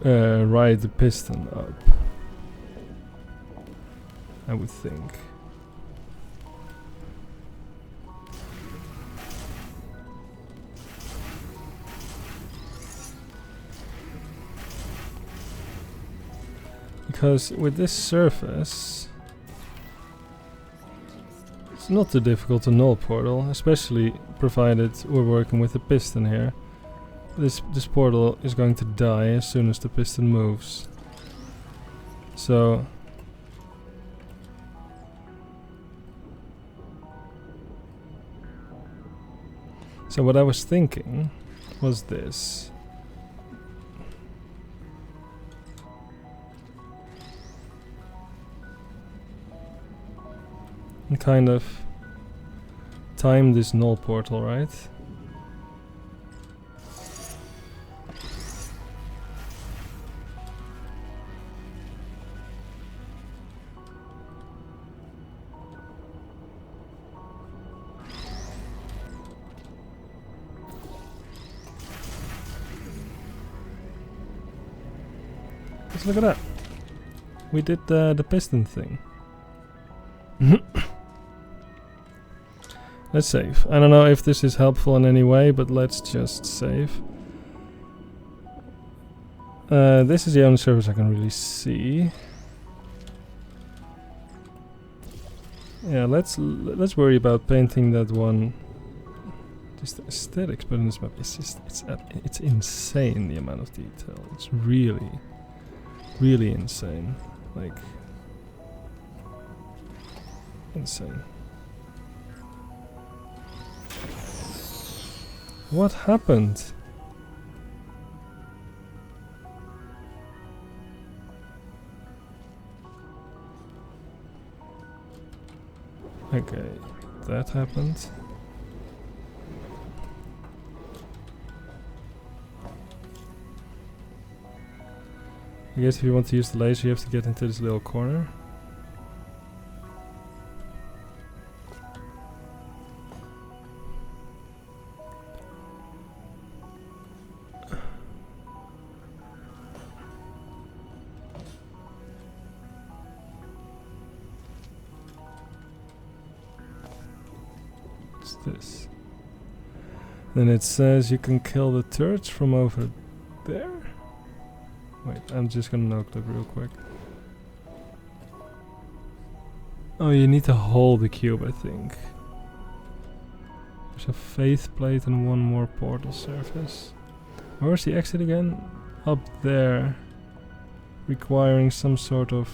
ride the piston up. I would think. Because with this surface, it's not too difficult to null portal, especially provided we're working with the piston here. This portal is going to die as soon as the piston moves. So what I was thinking was this. And kind of time this null portal, right? Let's look at that. We did the piston thing. Let's save. I don't know if this is helpful in any way, but let's just save. This is the only surface I can really see. Yeah, let's worry about painting that one. Just the aesthetics, but in this map, it's insane, the amount of detail. It's really insane. Like insane. What happened? Okay, that happened. I guess if you want to use the laser, you have to get into this little corner. This. Then it says you can kill the turrets from over there. Wait, I'm just gonna note that real quick. Oh, you need to hold the cube, I think. There's a faith plate and one more portal surface. Where's the exit again? Up there. requiring some sort of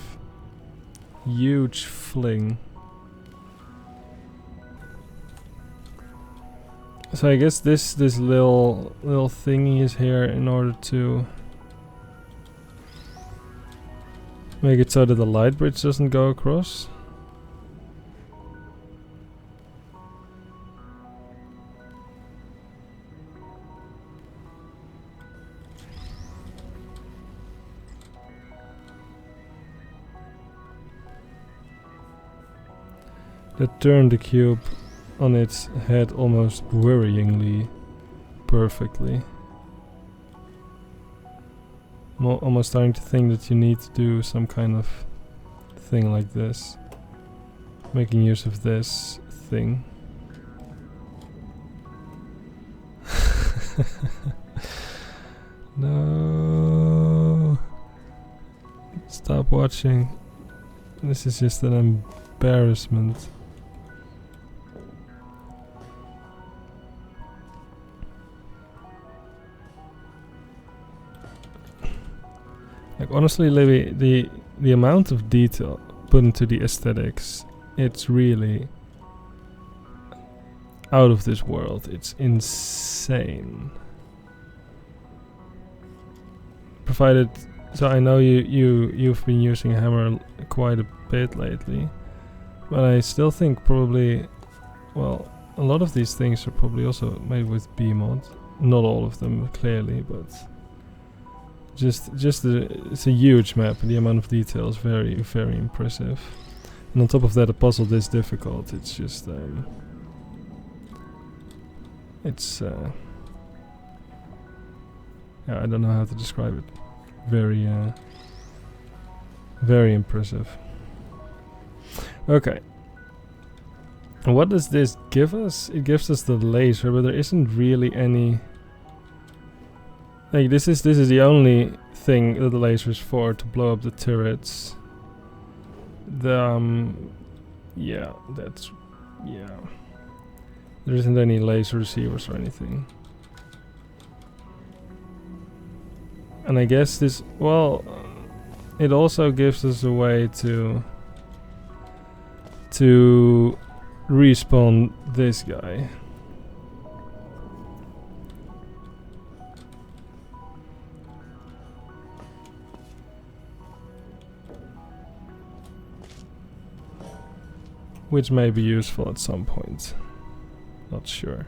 huge fling. So I guess this little thingy is here in order to make it so that the light bridge doesn't go across. That turned the cube on its head almost worryingly perfectly. I'm almost starting to think that you need to do some kind of thing like this. Making use of this thing. No. Stop watching. This is just an embarrassment. Like honestly, Libby, the amount of detail put into the aesthetics, it's really out of this world. It's insane. Provided, so I know you've been using Hammer quite a bit lately, but I still think probably, well, a lot of these things are probably also made with BMod. Not all of them clearly, but it's a huge map, and the amount of detail is very, very impressive. And on top of that, a puzzle this difficult, it's just yeah, I don't know how to describe it. Very very impressive. Okay. And what does this give us? It gives us the laser, but there isn't really any. Like this is the only thing that the laser is for, to blow up the turrets. Yeah, that's yeah. There isn't any laser receivers or anything. And I guess this, well, it also gives us a way to respawn this guy. Which may be useful at some point. Not sure.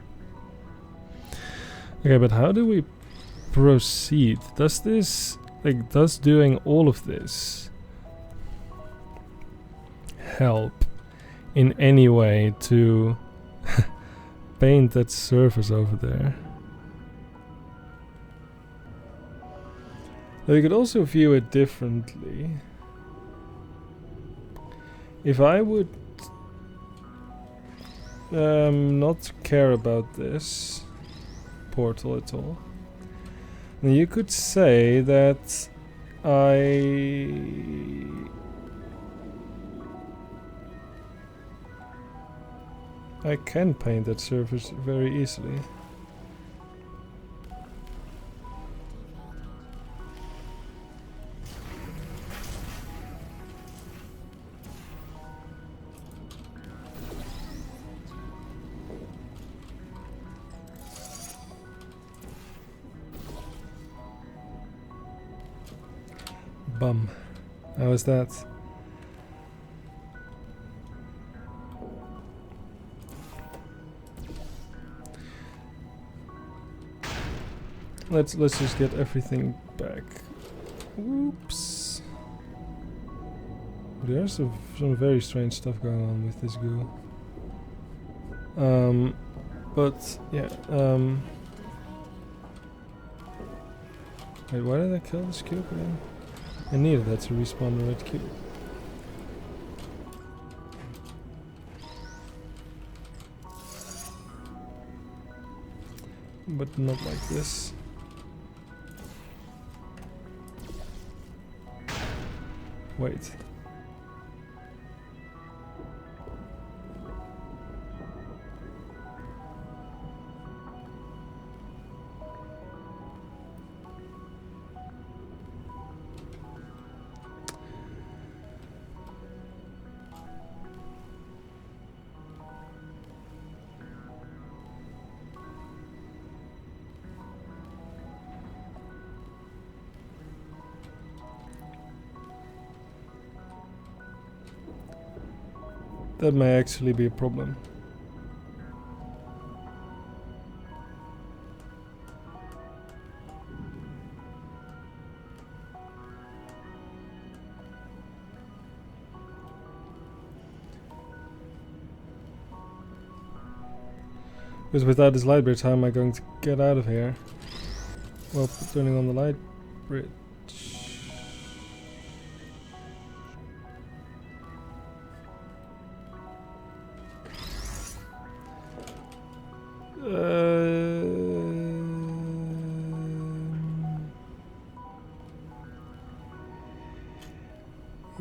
Okay, but how do we proceed? Does this, like, does doing all of this help in any way to paint that surface over there? Now you could also view it differently. If I would not care about this portal at all, then you could say that I can paint that surface very easily. Bum. How is that? Let's just get everything back. Oops. There's some very strange stuff going on with this goo. But yeah. Wait, why did I kill this cube again? I needed that to respawn the red cube. But not like this. Wait. That may actually be a problem. Because without this light bridge, how am I going to get out of here? Well, turning on the light bridge.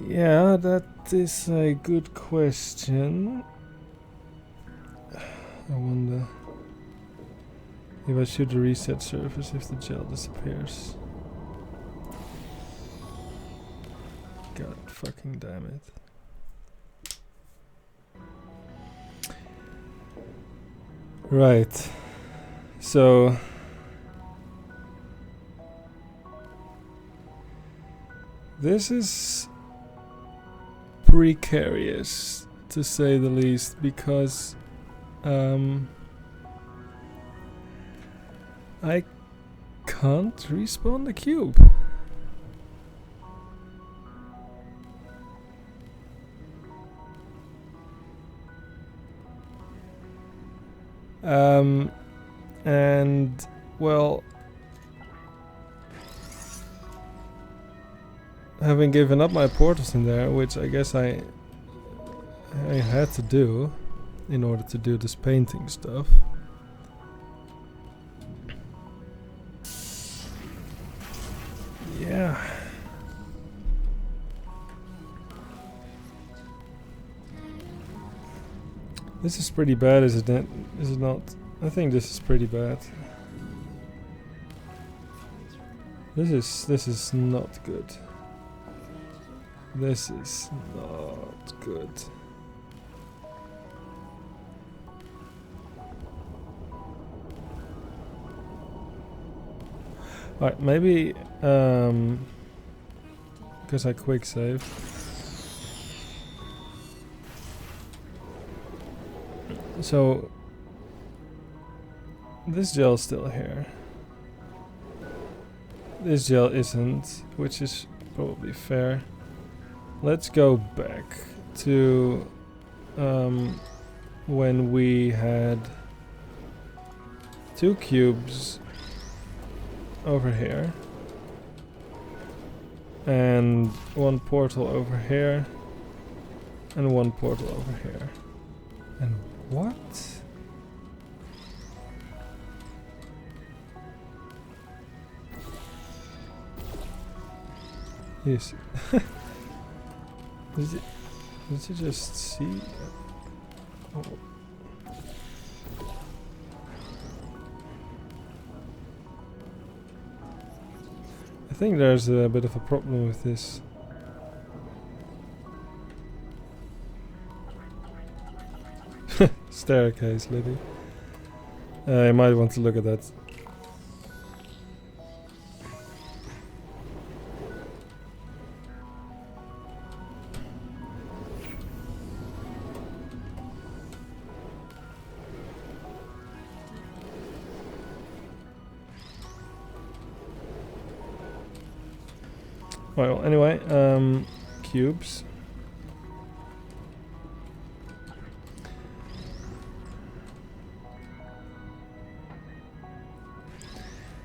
Yeah, that is a good question. I wonder if I should reset surface if the gel disappears. God fucking damn it. Right. So this is precarious to say the least, because I can't respawn the cube. And well, having given up my portals in there, which I guess I had to do in order to do this painting stuff. Yeah. This is pretty bad, is it not? I think this is pretty bad. This is not good. This is not good. Alright, maybe because I quick save. So this gel's still here. This gel isn't, which is probably fair. Let's go back to when we had 2 cubes over here and 1 portal over here and 1 portal over here. And what? Yes. Did you just see? Oh. I think there's a bit of a problem with this. Staircase, Libby. You might want to look at that. Well, anyway, cubes.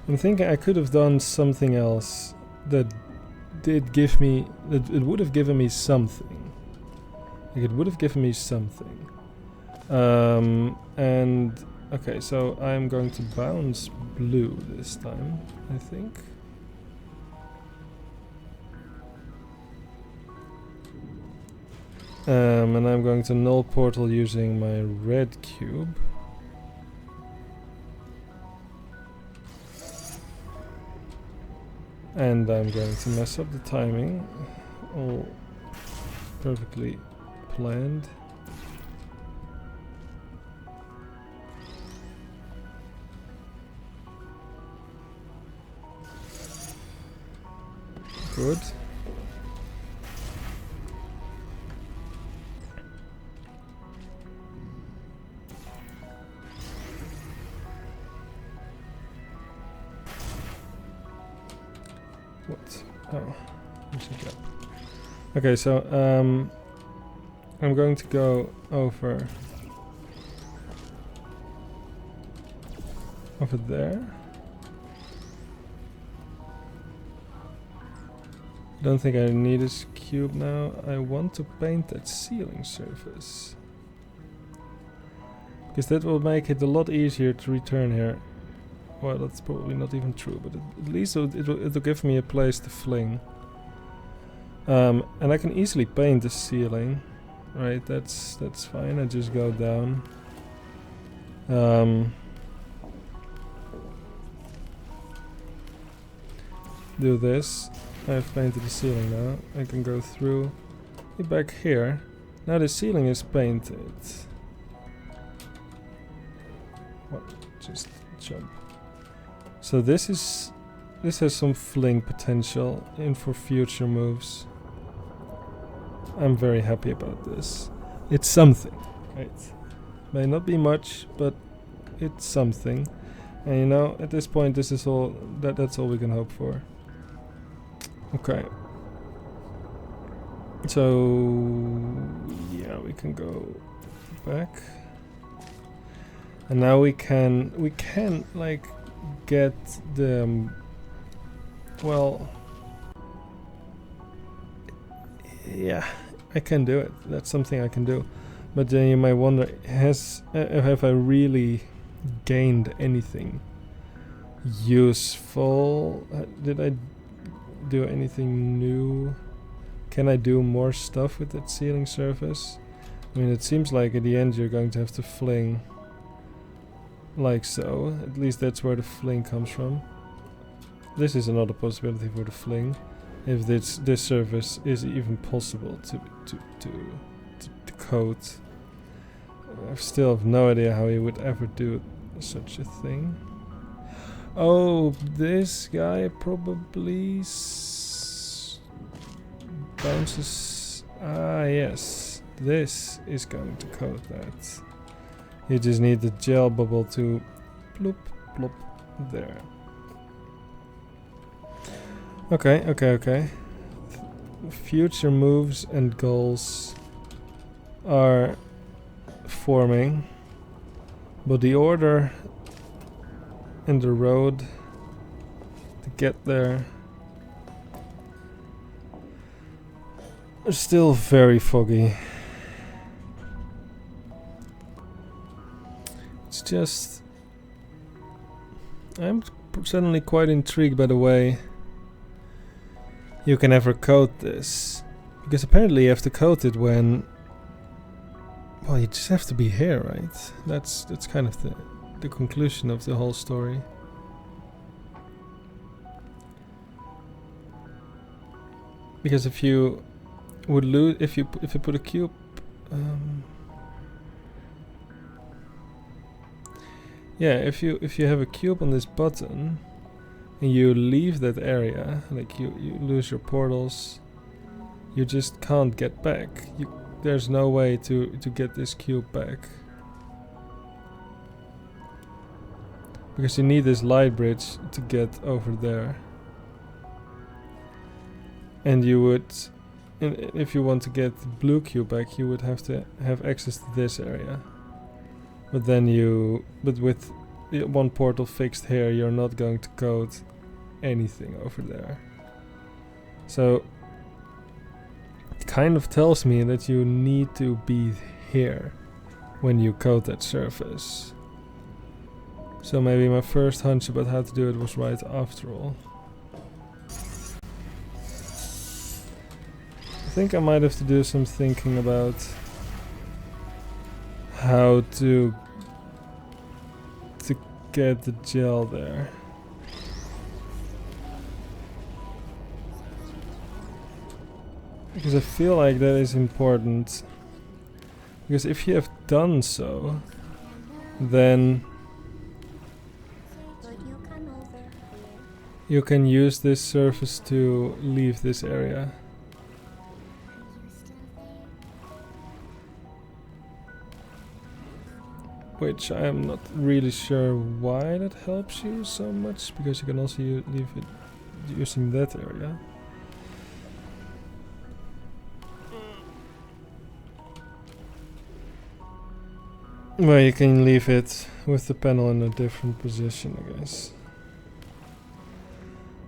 I'm thinking I could have done something else that did give me, that it would have given me something. Like it would have given me something. And okay, so I'm going to bounce blue this time, I think. And I'm going to null portal using my red cube. And I'm going to mess up the timing. All perfectly planned. Good. What? Oh, there's a gap. Okay, so I'm going to go over there. I don't think I need this cube now. I want to paint that ceiling surface, because that will make it a lot easier to return here. Well, that's probably not even true, but at least it'll give me a place to fling. And I can easily paint the ceiling, right? That's fine. I just go down. Do this. I've painted the ceiling now. I can go through. Back here. Now the ceiling is painted. What? Just jump. So this has some fling potential in for future moves. I'm very happy about this. It's something, right? May not be much, but it's something. And you know, at this point, this is all. That's all we can hope for. Okay. So yeah, we can go back, and now we can like get the well. Yeah, I can do it. That's something I can do. But then you might wonder, have I really gained anything useful? Did I do anything new? Can I do more stuff with that ceiling surface? I mean, it seems like at the end you're going to have to fling like so. At least that's where the fling comes from. This is another possibility for the fling. If this surface is even possible to coat. I still have no idea how he would ever do such a thing. Oh, this guy probably bounces. Ah, yes. This is going to coat that. You just need the gel bubble to bloop, plop there. Okay. Future moves and goals are forming, but the order and the road to get there are still very foggy. It's just, I'm suddenly quite intrigued by the way you can ever coat this, because apparently you have to coat it when, well, you just have to be here, right? That's kind of the conclusion of the whole story. Because if you would lose, if you put a cube, yeah, if you have a cube on this button and you leave that area, like you lose your portals, you just can't get back. There's no way to get this cube back, because you need this light bridge to get over there. And you would, if you want to get the blue cube back, you would have to have access to this area. But then with one portal fixed here, you're not going to code anything over there. So it kind of tells me that you need to be here when you code that surface. So maybe my first hunch about how to do it was right after all. I think I might have to do some thinking about how to get the gel there. Because I feel like that is important. Because if you have done so, then you can use this surface to leave this area. Which I'm not really sure why that helps you so much, because you can also leave it using that area. Well, you can leave it with the panel in a different position, I guess.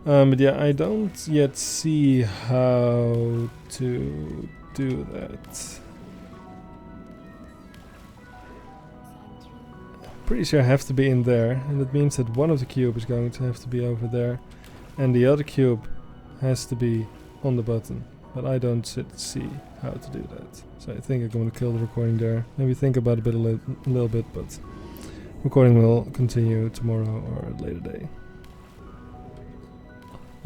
But yeah, I don't yet see how to do that. Pretty sure I have to be in there, and that means that one of the cube is going to have to be over there, and the other cube has to be on the button. But I don't see how to do that. So I think I'm going to kill the recording there. Maybe think about it a little bit, but recording will continue tomorrow or a later day.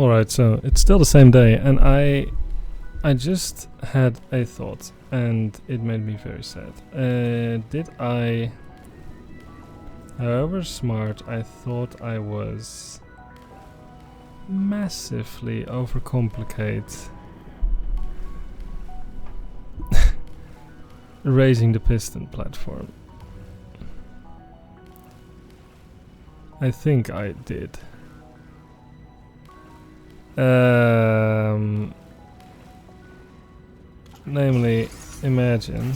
Alright, so it's still the same day, and I just had a thought, and it made me very sad. Did I... However smart I thought I was, massively overcomplicate raising the piston platform. I think I did. Namely, imagine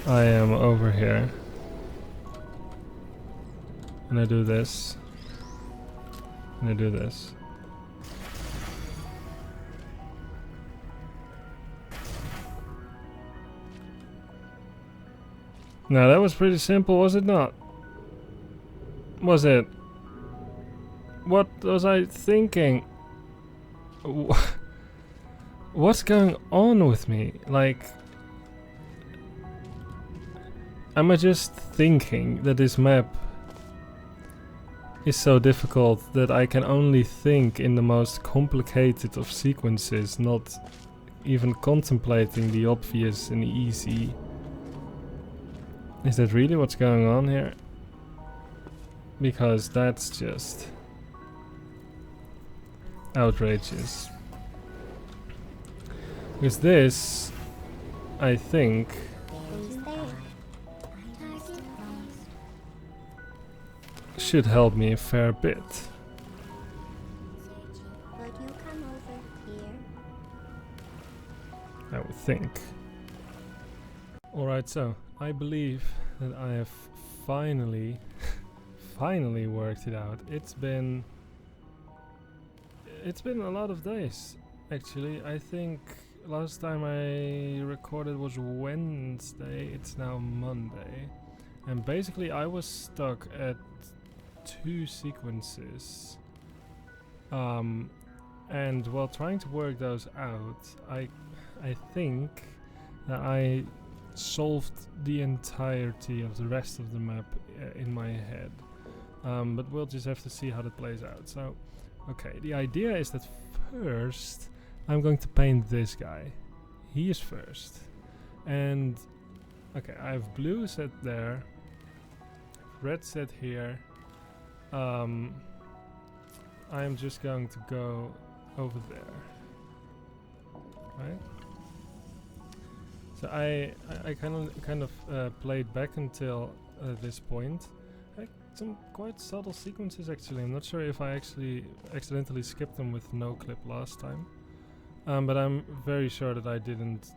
I am over here and I do this and I do this. Now that was pretty simple, was it not? Was it? What was I thinking? What's going on with me? Like, am I just thinking that this map is so difficult that I can only think in the most complicated of sequences, not even contemplating the obvious and easy? Is that really what's going on here? Because that's just outrageous. Because this, I think, should help me a fair bit. Would you come over here? I would think. Alright, so I believe that I have finally worked it out. It's been a lot of days, actually. I think last time I recorded was Wednesday, it's now Monday. And basically I was stuck at 2 sequences. And while trying to work those out, I think that I solved the entirety of the rest of the map in my head. But we'll just have to see how that plays out. So, okay, the idea is that first I'm going to paint this guy. He is first. And, okay, I have blue set there, red set here. I'm just going to go over there, right? So I kind of played back until this point. Some quite subtle sequences actually. I'm not sure if I actually accidentally skipped them with no clip last time, but I'm very sure that I didn't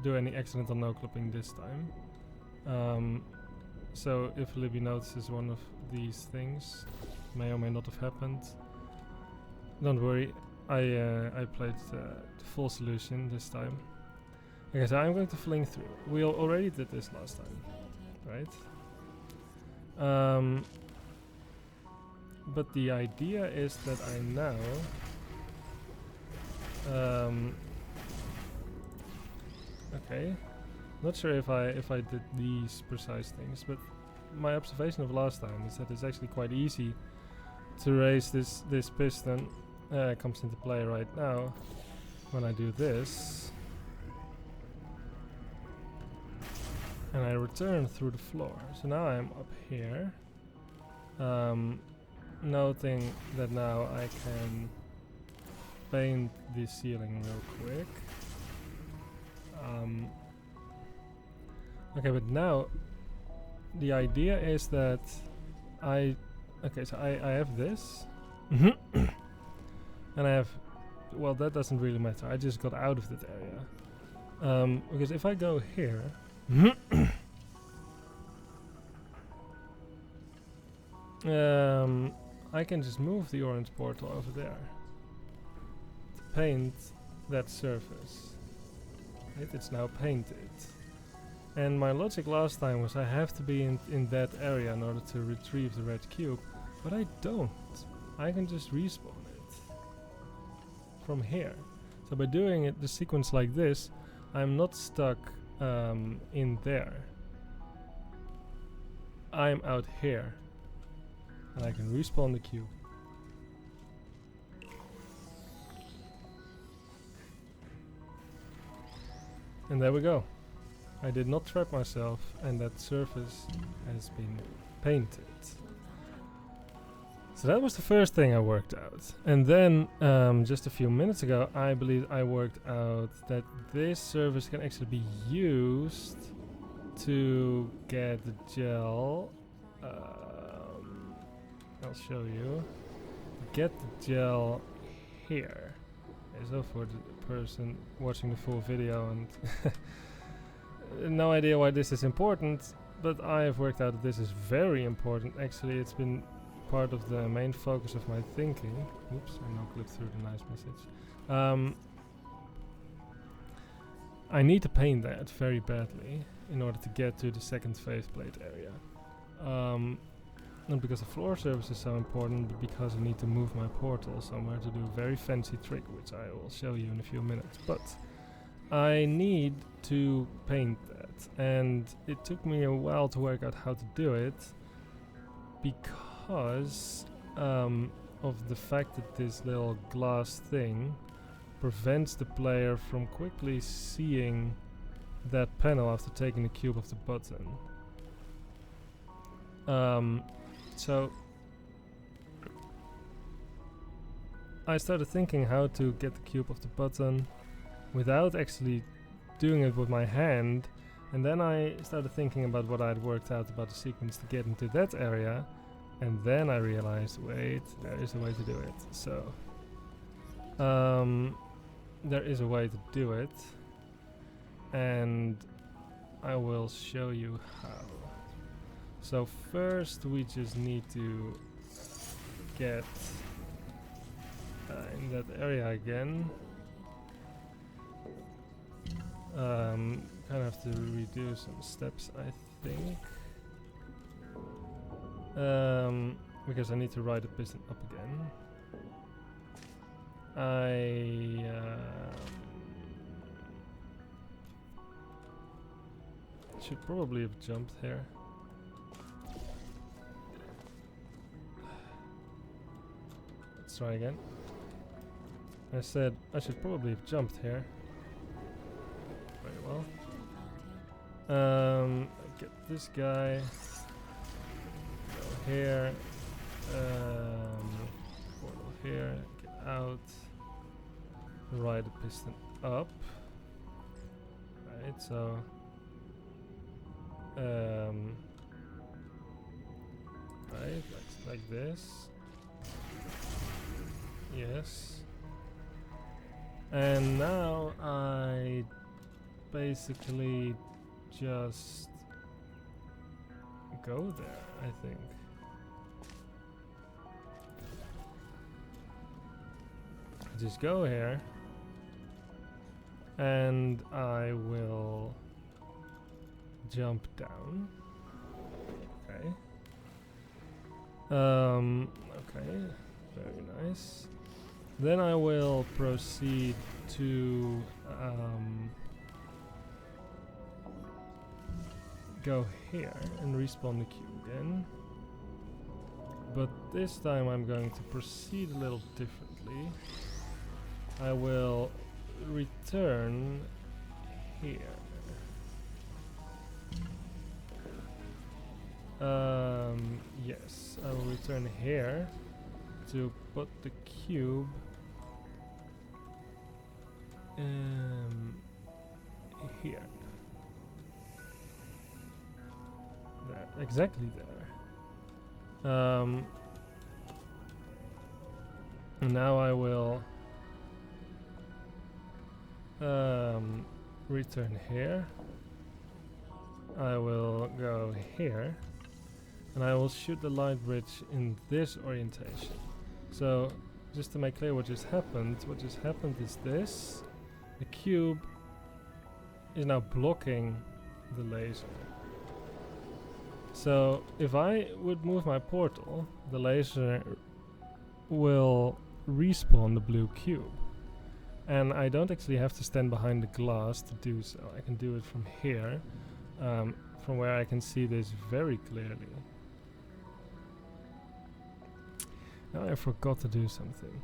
do any accidental no clipping this time. So if Libby notices one of these things, may or may not have happened, don't worry. I played the full solution this time. Okay, so I'm going to fling through. We already did this last time, right? But the idea is that I now okay, not sure if I did these precise things, but my observation of last time is that it's actually quite easy to raise this piston. Comes into play right now when I do this, and I return through the floor. So now I'm up here, noting that now I can paint the ceiling real quick. Okay, but now the idea is that I have this, And I have, well, that doesn't really matter. I just got out of that area. Because if I go here, I can just move the orange portal over there to paint that surface. It's now painted. And my logic last time was I have to be in that area in order to retrieve the red cube, but I don't. I can just respawn it from here. So by doing it the sequence like this, I'm not stuck in there. I'm out here. And I can respawn the cube. And there we go. I did not trap myself, and that surface has been painted. So that was the first thing I worked out. And then, just a few minutes ago, I believe I worked out that this surface can actually be used to get the gel. I'll show you. Get the gel here. Okay, so for the person watching the full video and no idea why this is important, but I have worked out that this is very important. Actually, it's been part of the main focus of my thinking. Oops, I now clipped through the nice message. I need to paint that very badly in order to get to the second faceplate area. Not because the floor surface is so important, but because I need to move my portal somewhere to do a very fancy trick, which I will show you in a few minutes. But I need to paint that, and it took me a while to work out how to do it because of the fact that this little glass thing prevents the player from quickly seeing that panel after taking the cube off the button. So I started thinking how to get the cube off the button without actually doing it with my hand, and then I started thinking about what I'd worked out about the sequence to get into that area, and then I realized, wait, there is a way to do it. So there is a way to do it, and I will show you how. So first we just need to get in that area again. Kind of have to redo some steps, I think. Because I need to ride the piston up again. I should probably have jumped here. Let's try again. I said I should probably have jumped here. Very well. Get this guy. Go here. Portal here. Get out. Ride the piston up. Right, so right, like this. Yes. And now I basically just go there, I think. Just go here. And I will jump down. Okay. Okay. Very nice. Then I will proceed to go here and respawn the cube again. But this time I'm going to proceed a little differently. I will return here. Yes, I will return here to put the cube here. There, exactly there. And now I will return here. I will go here. And I will shoot the light bridge in this orientation. So, just to make clear what just happened is this. The cube is now blocking the laser. So, if I would move my portal, the laser will respawn the blue cube. And I don't actually have to stand behind the glass to do so. I can do it from here, from where I can see this very clearly. Now I forgot to do something.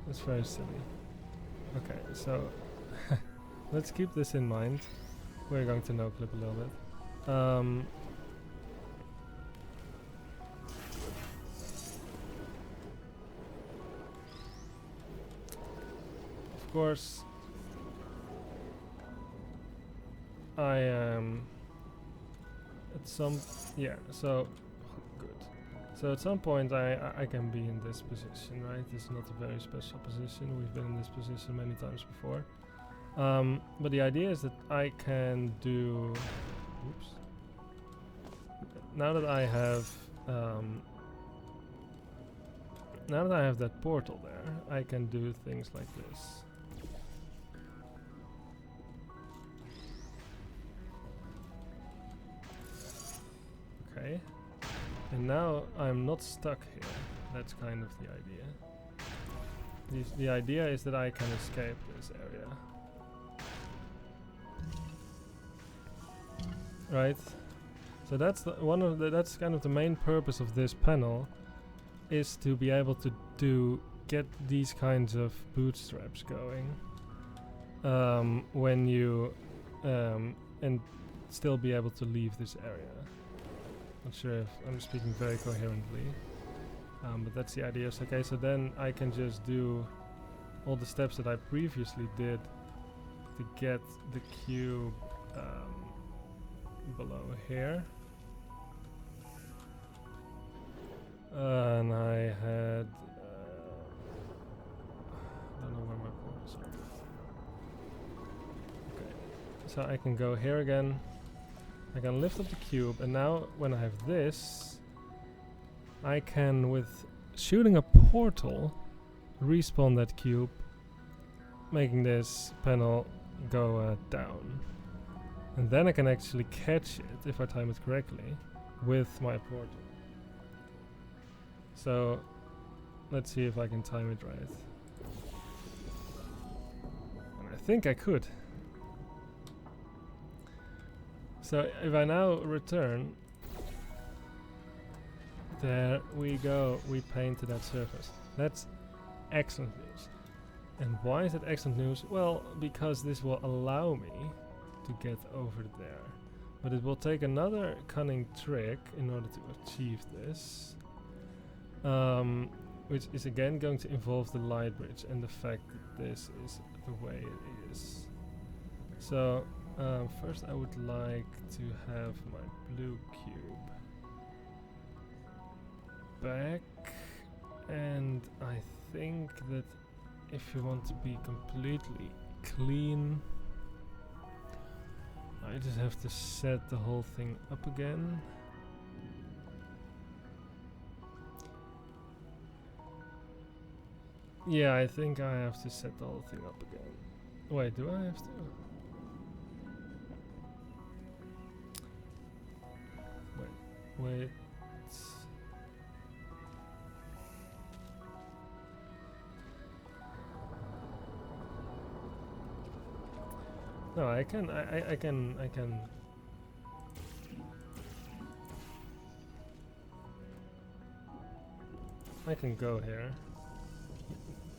That's very silly. Okay, so let's keep this in mind. We're going to no-clip a little bit. Of course, I am at some so good. So at some point I can be in this position, right? It's not a very special position. We've been in this position many times before. But the idea is that I can do. Oops. Now that I have that portal there, I can do things like this. Okay. And now I'm not stuck here. That's kind of the idea. The idea is that I can escape this area. Right? So that's that's kind of the main purpose of this panel, is to be able to get these kinds of bootstraps going when you and still be able to leave this area. Not sure if I'm speaking very coherently, but that's the idea. So, okay, so then I can just do all the steps that I previously did to get the cube below here. And I had I don't know where my portals are. Okay, so I can go here again. I can lift up the cube, and now when I have this, I can, with shooting a portal, respawn that cube, making this panel go down. And then I can actually catch it, if I time it correctly, with my portal. So, let's see if I can time it right. And I think I could. So if I now return, there we go, we painted that surface. That's excellent news. And why is it excellent news? Well, because this will allow me to get over there. But it will take another cunning trick in order to achieve this. Which is again going to involve the light bridge and the fact that this is the way it is. So, first I would like to have my blue cube back, and I think that if you want to be completely clean, I just have to set the whole thing up again. Yeah, I think I have to set the whole thing up again. Wait, do I have to? Wait. No, I can go here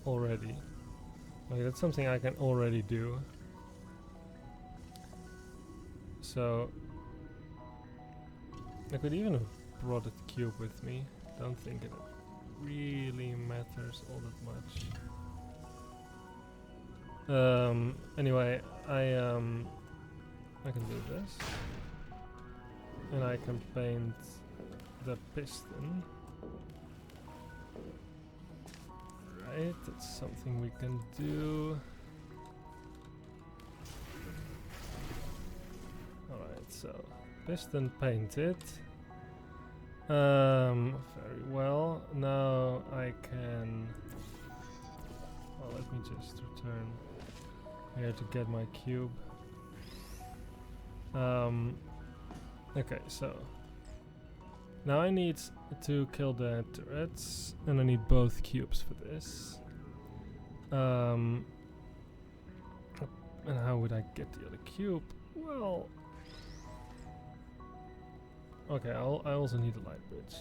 already. Like, that's something I can already do. So I could even have brought the cube with me. Don't think it really matters all that much. Anyway, I can do this, and I can paint the piston. Right, that's something we can do. Alright, so piston painted. Very well. Now I can... Well, let me just return here to get my cube. Okay, so now I need to kill the turrets, and I need both cubes for this. And how would I get the other cube? Well, okay, I also need a light bridge.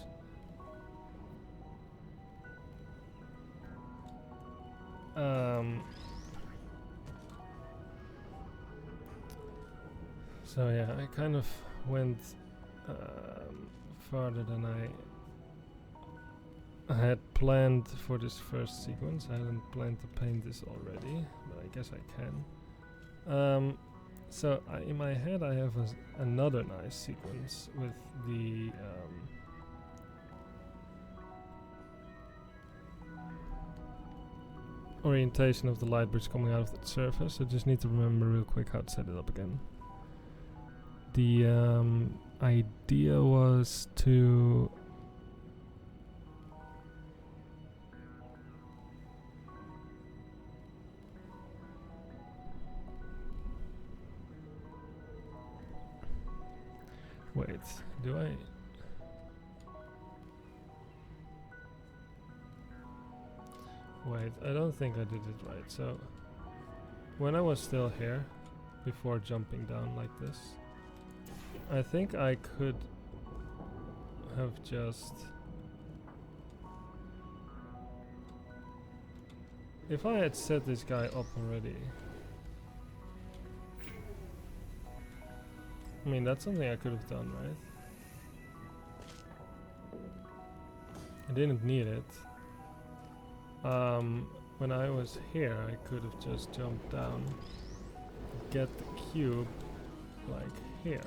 So yeah, I kind of went farther than I had planned for this first sequence. I hadn't planned to paint this already, but I guess I can. So in my head I have another nice sequence with the orientation of the light bridge coming out of the surface. I just need to remember real quick how to set it up again. The idea was to wait, do I? Wait, I don't think I did it right. So when I was still here, before jumping down like this, I think I could have just... If I had set this guy up already... I mean, that's something I could have done, right? I didn't need it. When I was here, I could have just jumped down, get the cube, like here.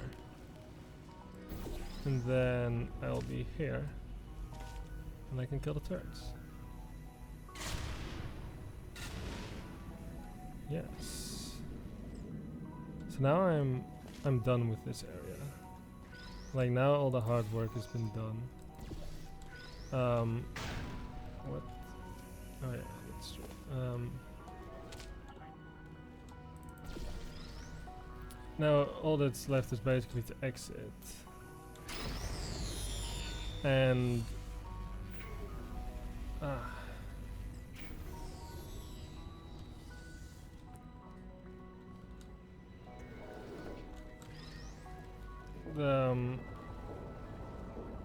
And then I'll be here, and I can kill the turrets. Yes. So now I'm done with this area. Like now all the hard work has been done. What? Oh yeah, that's true. Now all that's left is basically to exit. And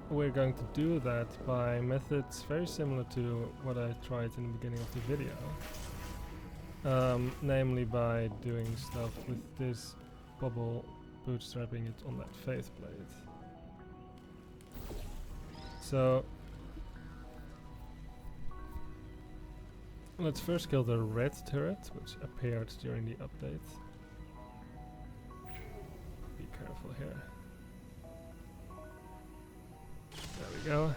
we're going to do that by methods very similar to what I tried in the beginning of the video. Namely by doing stuff with this bubble, bootstrapping it on that faith blade. So let's first kill the red turret, which appeared during the update. Be careful here. There we go.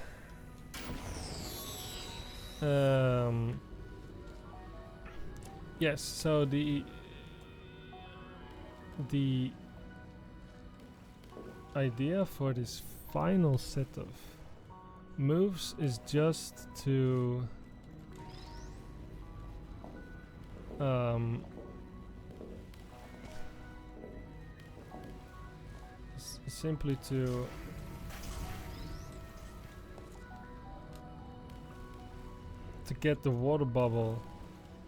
Yes, so the idea for this final set of moves is just to simply to get the water bubble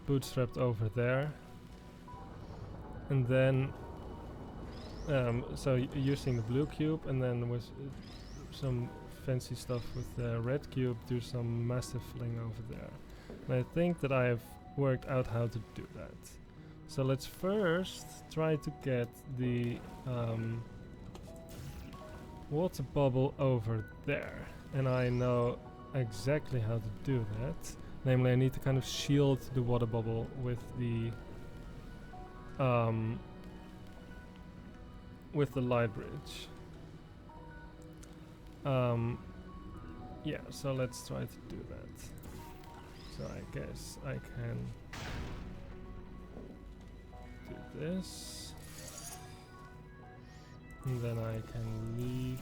bootstrapped over there, and then so using the blue cube, and then with some fancy stuff with the red cube, do some massive fling over there. And I think that I have worked out how to do that. So let's first try to get the water bubble over there, and I know exactly how to do that. Namely, I need to kind of shield the water bubble with the light bridge. yeah, so let's try to do that. So I guess I can do this. And then I can leave.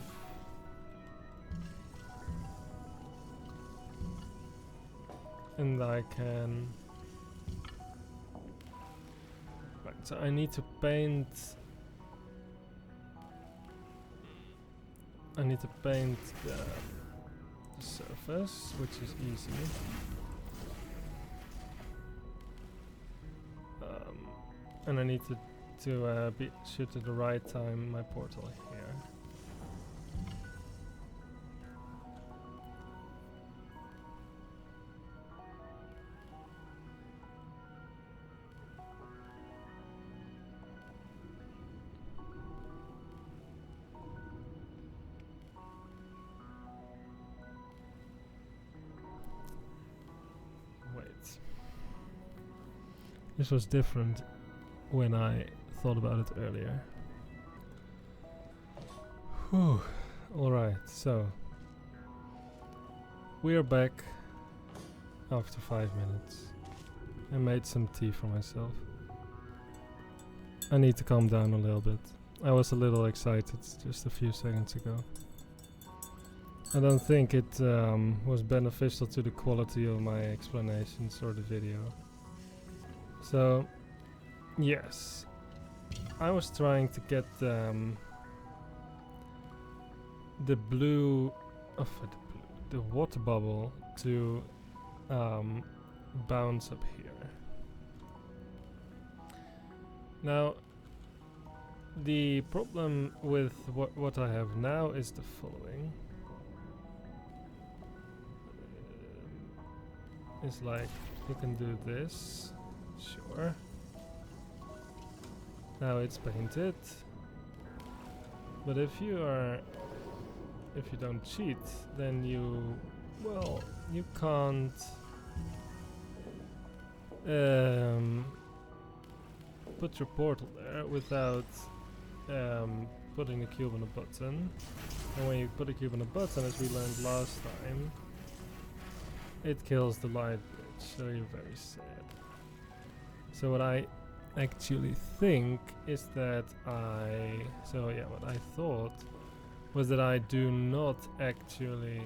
And I can... Right, so I need to paint... I need to paint the surface, which is easy. And I need to shoot at the right time my portal here. Wait. This was different when I thought about it earlier. Whew. Alright, so we are back after 5 minutes. I made some tea for myself. I need to calm down a little bit. I was a little excited just a few seconds ago. I don't think it was beneficial to the quality of my explanations or the video. So, yes, I was trying to get the water bubble to bounce up here. Now, the problem with what I have now is the following. It's like, you can do this, sure. Now it's painted. But if you don't cheat, then you can't put your portal there without putting a cube on a button. And when you put a cube on a button, as we learned last time, it kills the light bridge, so you're very sad. So what I actually think is that what I thought was that I do not actually...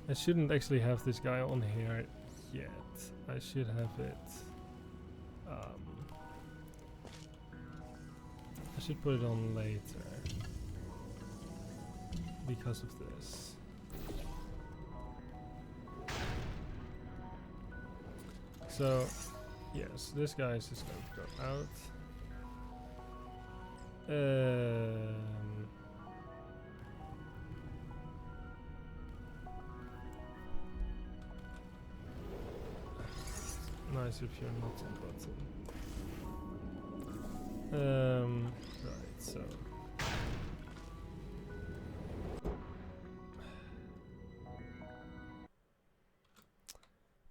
I shouldn't actually have this guy on here yet. I should have it... I should put it on later. Because of this. So, yes, this guy is just going to go out. Nice if you're not on button. Right, so.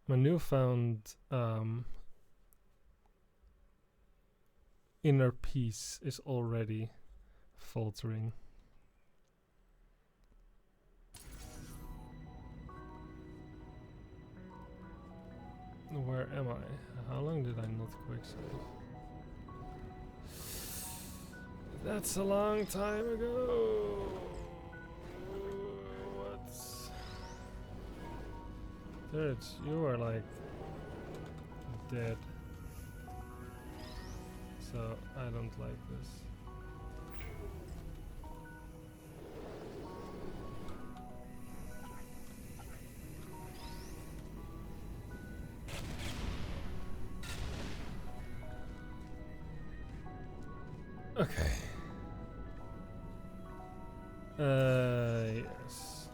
My newfound inner peace is already faltering. Where am I? How long did I not quick save? That's a long time ago. What's... Dude, you are like dead. So I don't like this. Okay. Yes.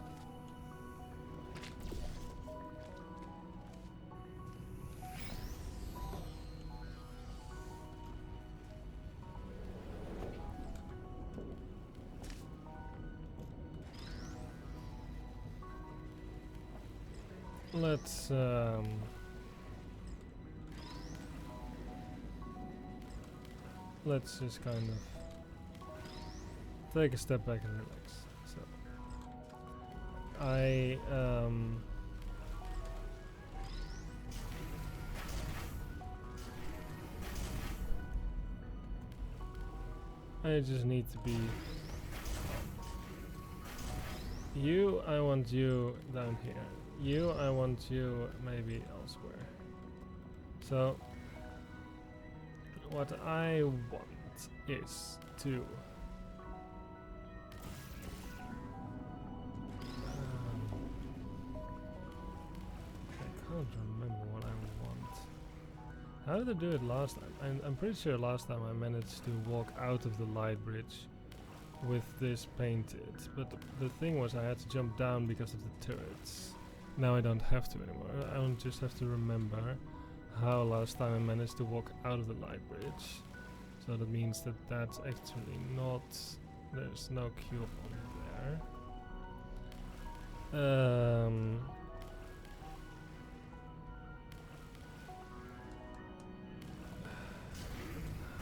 Let's just kind of take a step back and relax. So I just need to be... You, I want you down here. You, I want you maybe elsewhere. So, what I want is to... I can't remember what I want. How did I do it last time? I'm pretty sure last time I managed to walk out of the light bridge with this painted, but the thing was I had to jump down because of the turrets. Now I don't have to anymore. I don't just have to remember how last time I managed to walk out of the light bridge. So that means that that's actually not... There's no cube on there.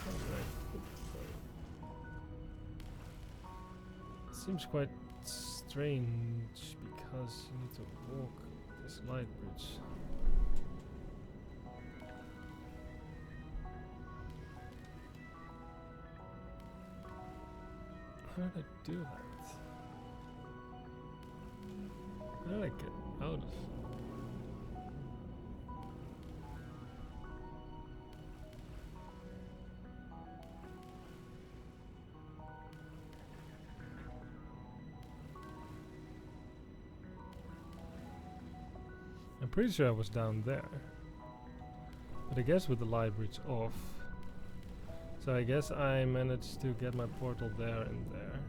How do I put that? Seems quite strange because you need to walk this light bridge. How did I do that? How did I get out of it? I'm pretty sure I was down there. But I guess with the light bridge off. So I guess I managed to get my portal there and there.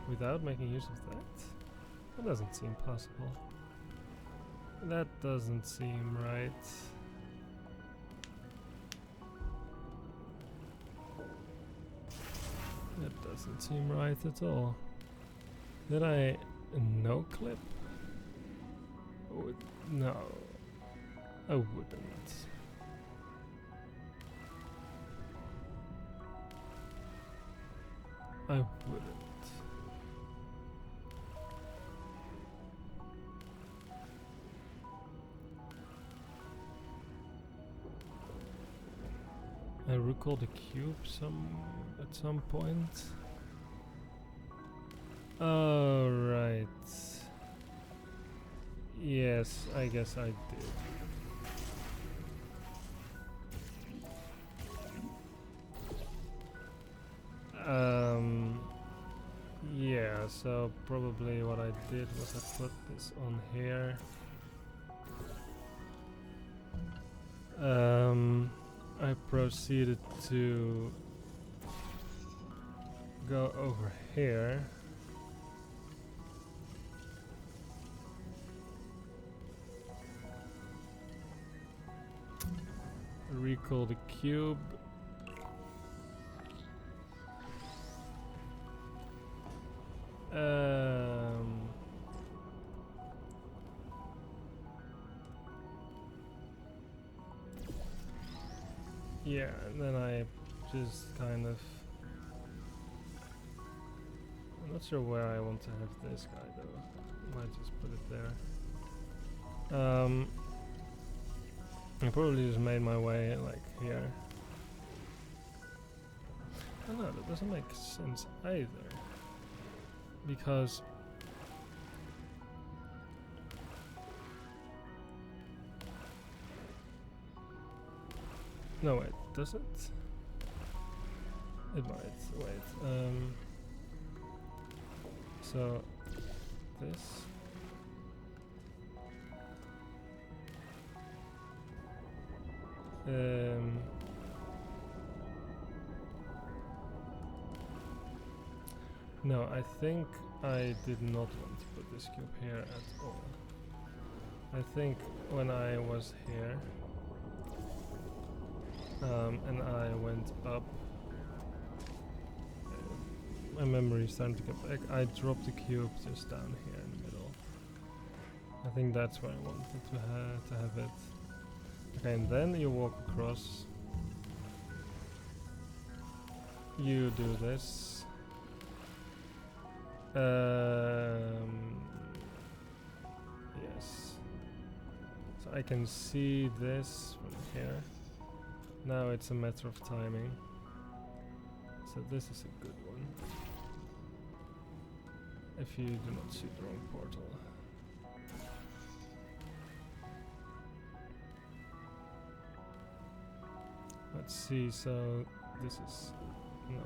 Without making use of that? That doesn't seem possible. That doesn't seem right. That doesn't seem right at all. Did I no-clip? No, I wouldn't. I wouldn't. I recall the cube at some point. Oh, right. Yes, I guess I did. Yeah, so probably what I did was I put this on here. I proceeded to go over here. Recall the cube. Yeah, and then I just kind of... I'm not sure where I want to have this guy though. Might just put it there. I probably just made my way like here. Oh no, that doesn't make sense either. Because... No wait, does it? It might, wait. So... this... No, I think I did not want to put this cube here at all. I think when I was here and I went up, my memory is starting to get back. I dropped the cube just down here in the middle. I think that's where I wanted to have it. Okay, and then you walk across. You do this. Yes. So I can see this from here. Now it's a matter of timing. So this is a good one. If you do not see the wrong portal. Let's see, so this is... no.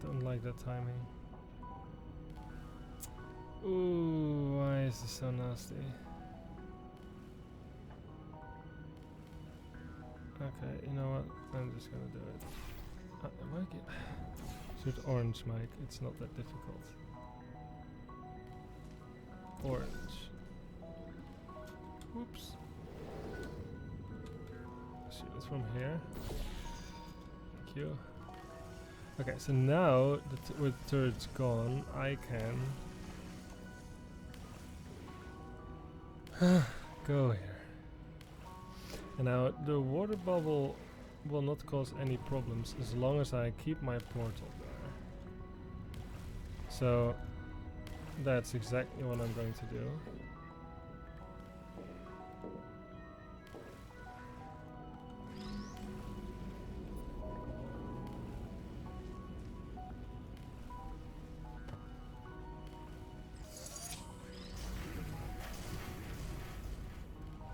Don't like that timing. Ooh, why is this so nasty? Okay, you know what? I'm just gonna do it. Why get... shoot orange, Mike. It's not that difficult. Orange. Oops. Shoot it from here. Thank you. Okay, so now with turrets gone, I can go here. And now the water bubble will not cause any problems as long as I keep my portal there. So that's exactly what I'm going to do.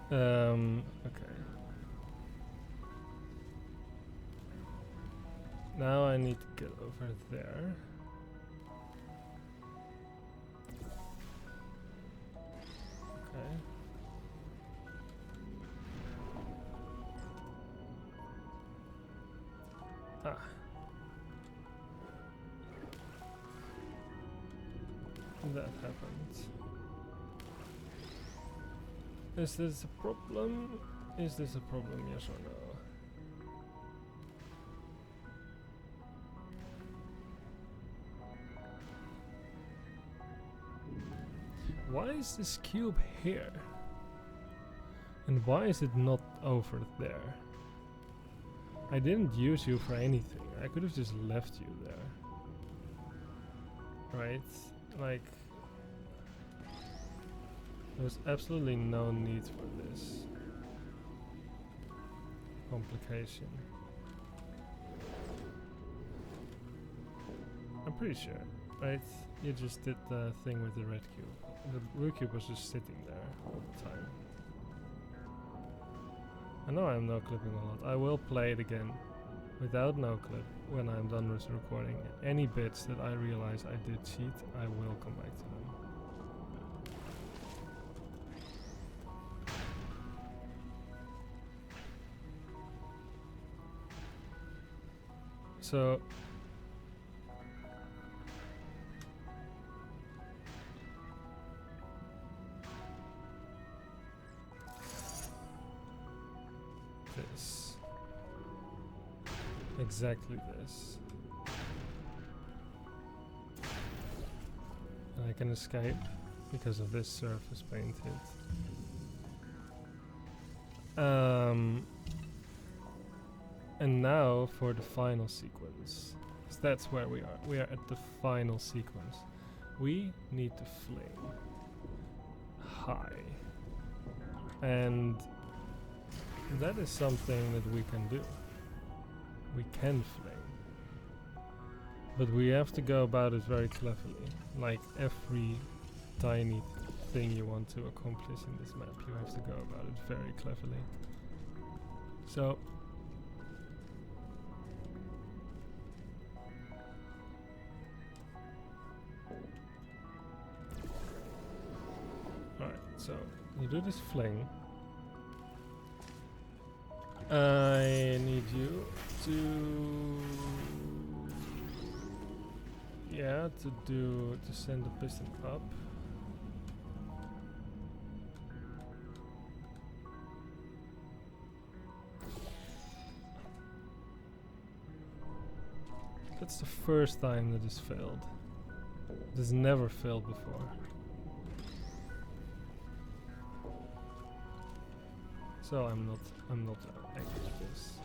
Okay. Now I need to get over there. Okay. Ah. That happened. Is this a problem? Is this a problem, yes or no? Why is this cube here? And why is it not over there? I didn't use you for anything. I could have just left you there. Right? Like... there's absolutely no need for this complication. I'm pretty sure, right? You just did the thing with the red cube. The blue cube was just sitting there all the time. I know I'm no-clipping a lot. I will play it again without no-clip when I'm done with the recording. Any bits that I realize I did cheat, I will come back to them. So this, exactly this, and I can escape because of this surface painted. And now for the final sequence. So that's where we are. We are at the final sequence. We need to fling high. And that is something that we can do. We can fling. But we have to go about it very cleverly. Like every tiny thing you want to accomplish in this map, you have to go about it very cleverly. So so, you do this fling. I need you to... yeah, to send the piston up. That's the first time that this failed. This never failed before. So I'm not angry at this.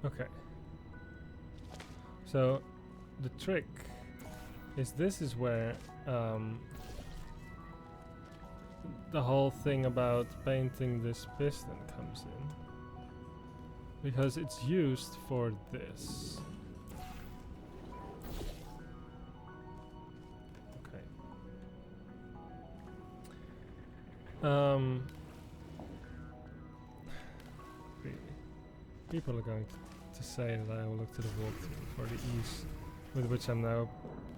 Okay. So the trick is this is where the whole thing about painting this piston comes in. Because it's used for this. Okay. Really. People are going to say that I will look to the walkthrough for the ease with which I'm now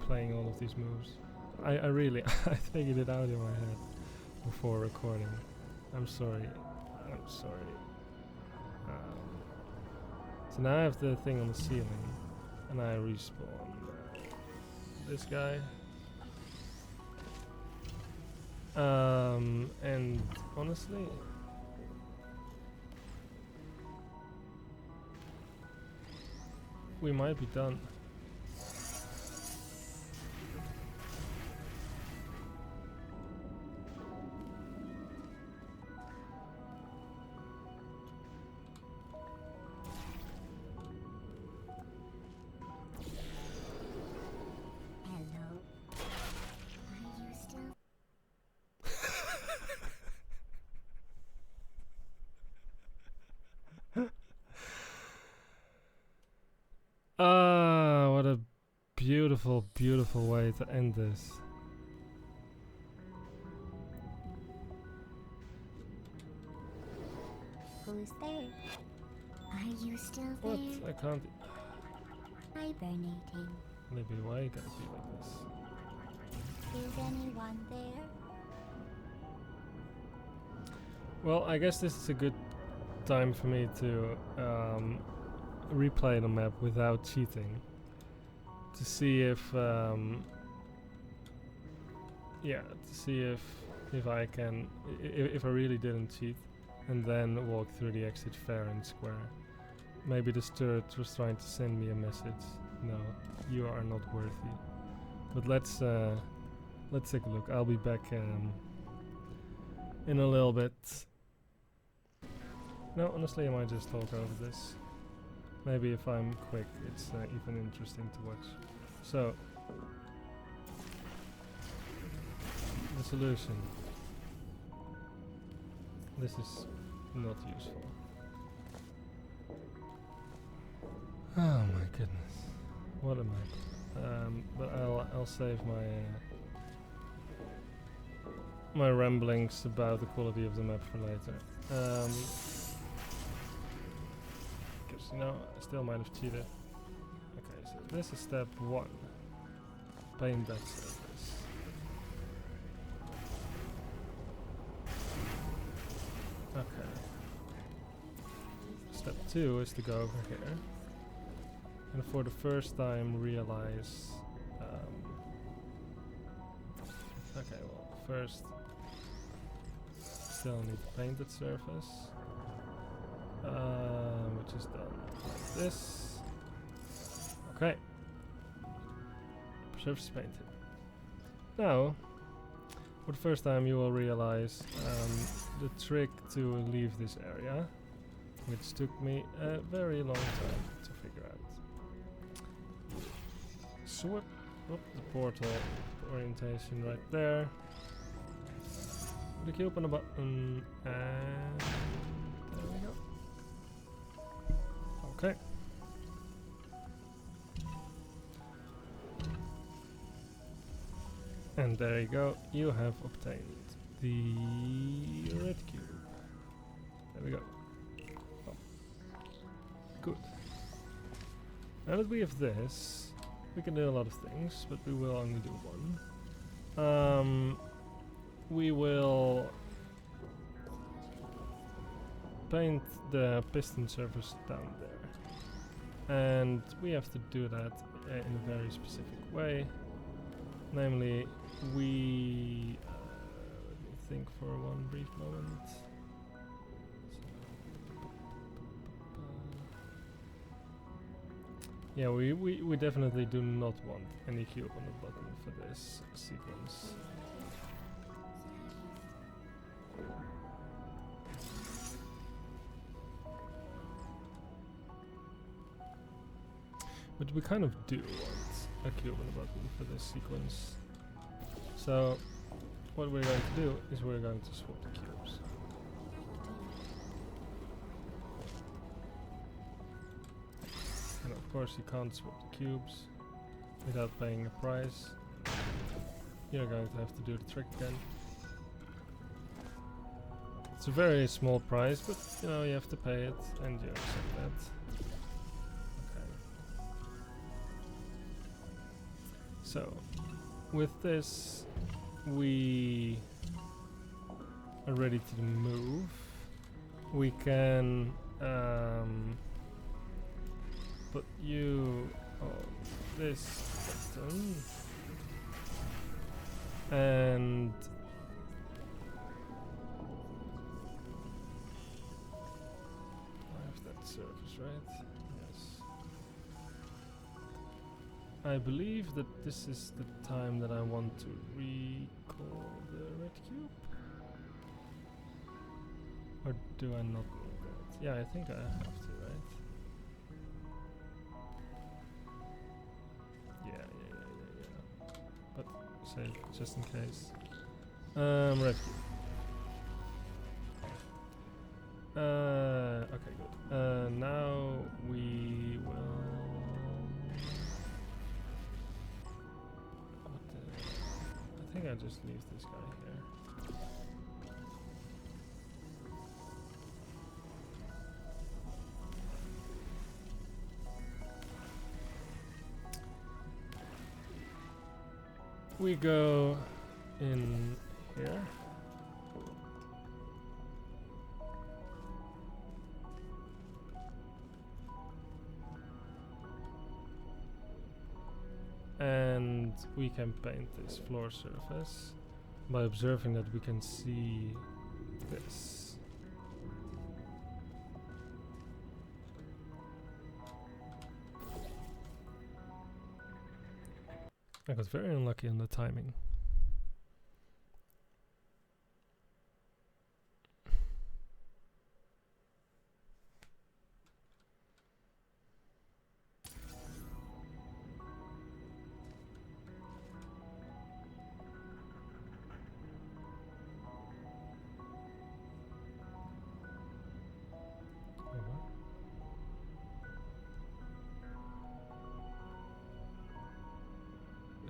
playing all of these moves. I really, I figured it out in my head before recording. I'm sorry. I'm sorry. So now I have the thing on the ceiling, and I respawn this guy. And honestly, we might be done. Hello. Are you still? Ah, what a beautiful, beautiful way to end this. Who's there? Are you still What? there? I can't. Hibernating. Maybe why you gotta be like this? Is anyone there? Well, I guess this is a good time for me to replay the map without cheating. To see if yeah, to see if I can, if I really didn't cheat, and then walk through the exit fair and square. Maybe the turret was trying to send me a message. No, you are not worthy. But let's take a look. I'll be back in a little bit. No, honestly, I might just talk over this. Maybe if I'm quick, it's even interesting to watch. So, the solution. This is not useful. Oh my goodness, what a map. But I'll save my my ramblings about the quality of the map for later. Because you know, I still might have cheated. Okay, so this is step 1. Paint that surface. Okay. Step 2 is to go over here. And for the first time realize... okay, well, first... still need to paint that surface. Which is done like this. Okay. Surface painted. Now, for the first time you will realize the trick to leave this area, which took me a very long time to figure out. Swap up the portal orientation right there. The cube on the button, and there we go. Okay. And there you go, you have obtained the red cube. There we go. Oh. Good. Now that we have this, we can do a lot of things, but we will only do one. We will paint the piston surface down there. And we have to do that in a very specific way. Namely, we... let me think for one brief moment. Yeah, we definitely do not want any cube on the button for this sequence. But we kind of do want a cube and a button for this sequence. So what we're going to do is we're going to swap the cubes. And of course you can't swap the cubes without paying a price. You're going to have to do the trick again. It's a very small price, but you know, you have to pay it and you accept that. Okay. So, with this, we are ready to move. We can put you on this button. And I have that surface, right? Yes. I believe that this is the time that I want to recall the red cube. Or do I not need that? Yeah, I think I have to, right? Yeah. But say just in case. Red cube. Okay, good. Now we will. I think I just leave this guy here. We go in here. And we can paint this floor surface. By observing that, we can see this. I got very unlucky on the timing.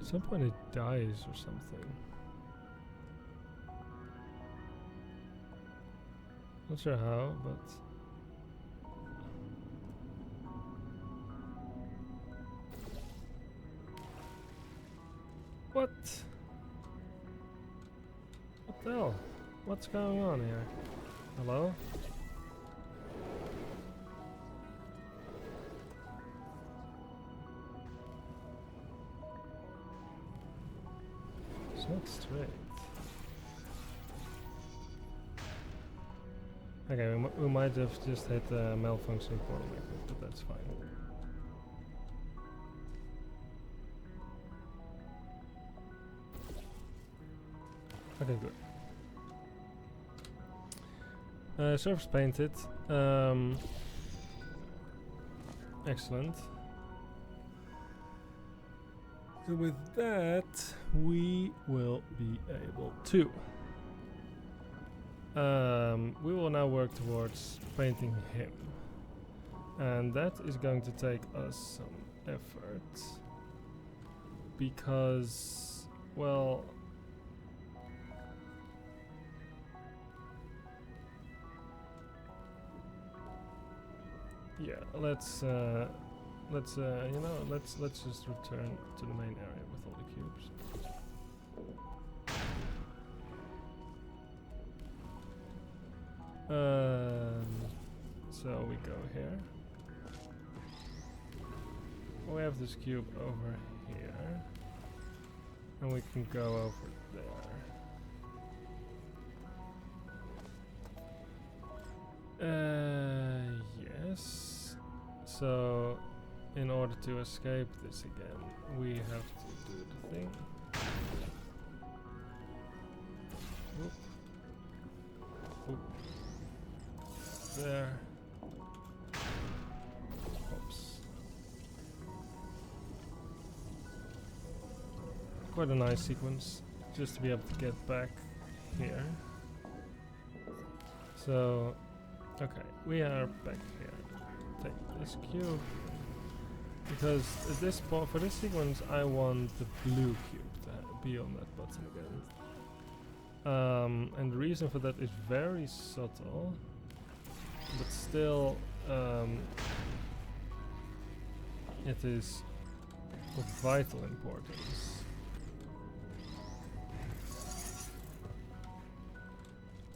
At some point it dies or something. Not sure how, but... What? What the hell? What's going on here? Hello? It's not straight. Okay, we might have just hit a malfunctioning portal maker, but that's fine. Okay, good. Surface painted. Excellent. So with that, we will be able to. We will now work towards painting him. And that is going to take us some effort. Because, well... yeah, let's just return to the main area with all the cubes. So we go here. We have this cube over here, and we can go over there. Yes. So, in order to escape this again, we have to do the thing. Whoop. Whoop. There. Oops. quite a nice sequence, just to be able to get back here. So, okay, we are back here. Take this cube, because at this point, for this sequence, I want the blue cube to be on that button again. And the reason for that is very subtle, but still, it is of vital importance.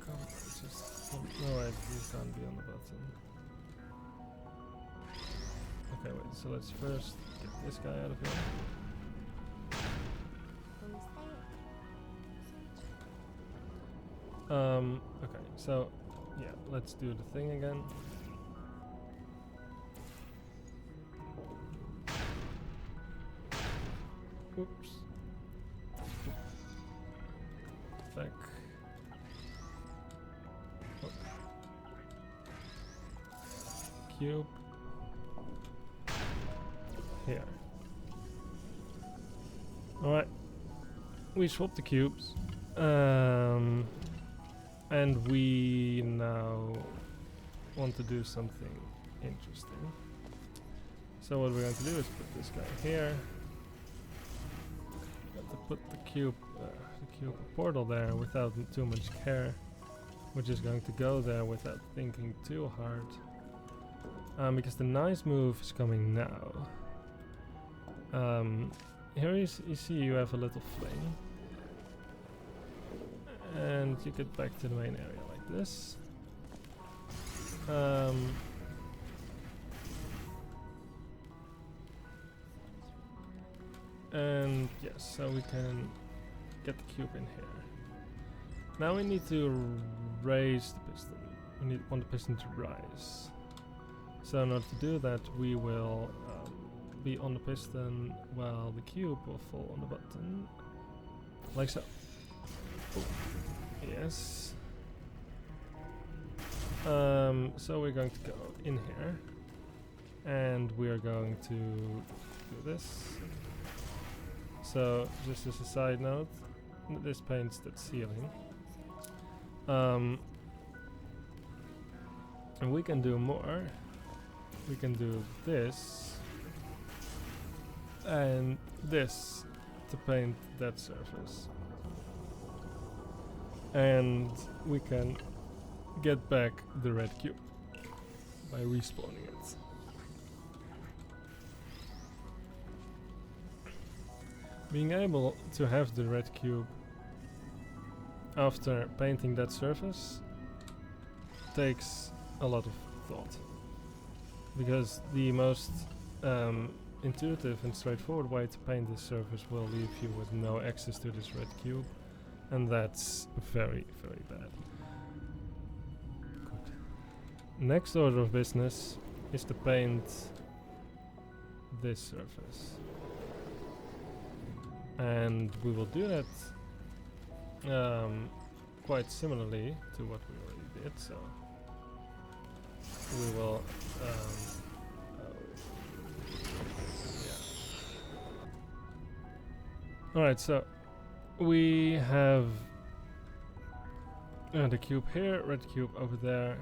Come on, just... Oh, no, wait, you can't be on the button. Okay, wait, so let's first get this guy out of here. Okay, so, yeah, let's do the thing again. Oops. Back. Oh. Cube. Here. Alright. We swapped the cubes. And we now want to do something interesting. So what we're going to do is put this guy here. Got to put the cube portal there without too much care. We're just going to go there without thinking too hard. Because the nice move is coming now. Here you see you have a little flame. And you get back to the main area like this. And yes, so we can get the cube in here. Now we need to raise the piston. We want the piston to rise. So in order to do that, we will be on the piston while the cube will fall on the button. Like so. Ooh. Yes. So we're going to go in here. And we are going to do this. So, just as a side note, this paints that ceiling. And we can do more. We can do this and this to paint that surface. And we can get back the red cube by respawning it. Being able to have the red cube after painting that surface takes a lot of thought, because the most intuitive and straightforward way to paint this surface will leave you with no access to this red cube, and that's very, very bad. Good. Next order of business is to paint this surface. And we will do that quite similarly to what we already did, so we will yeah. Alright, so we have the cube here, red cube over there.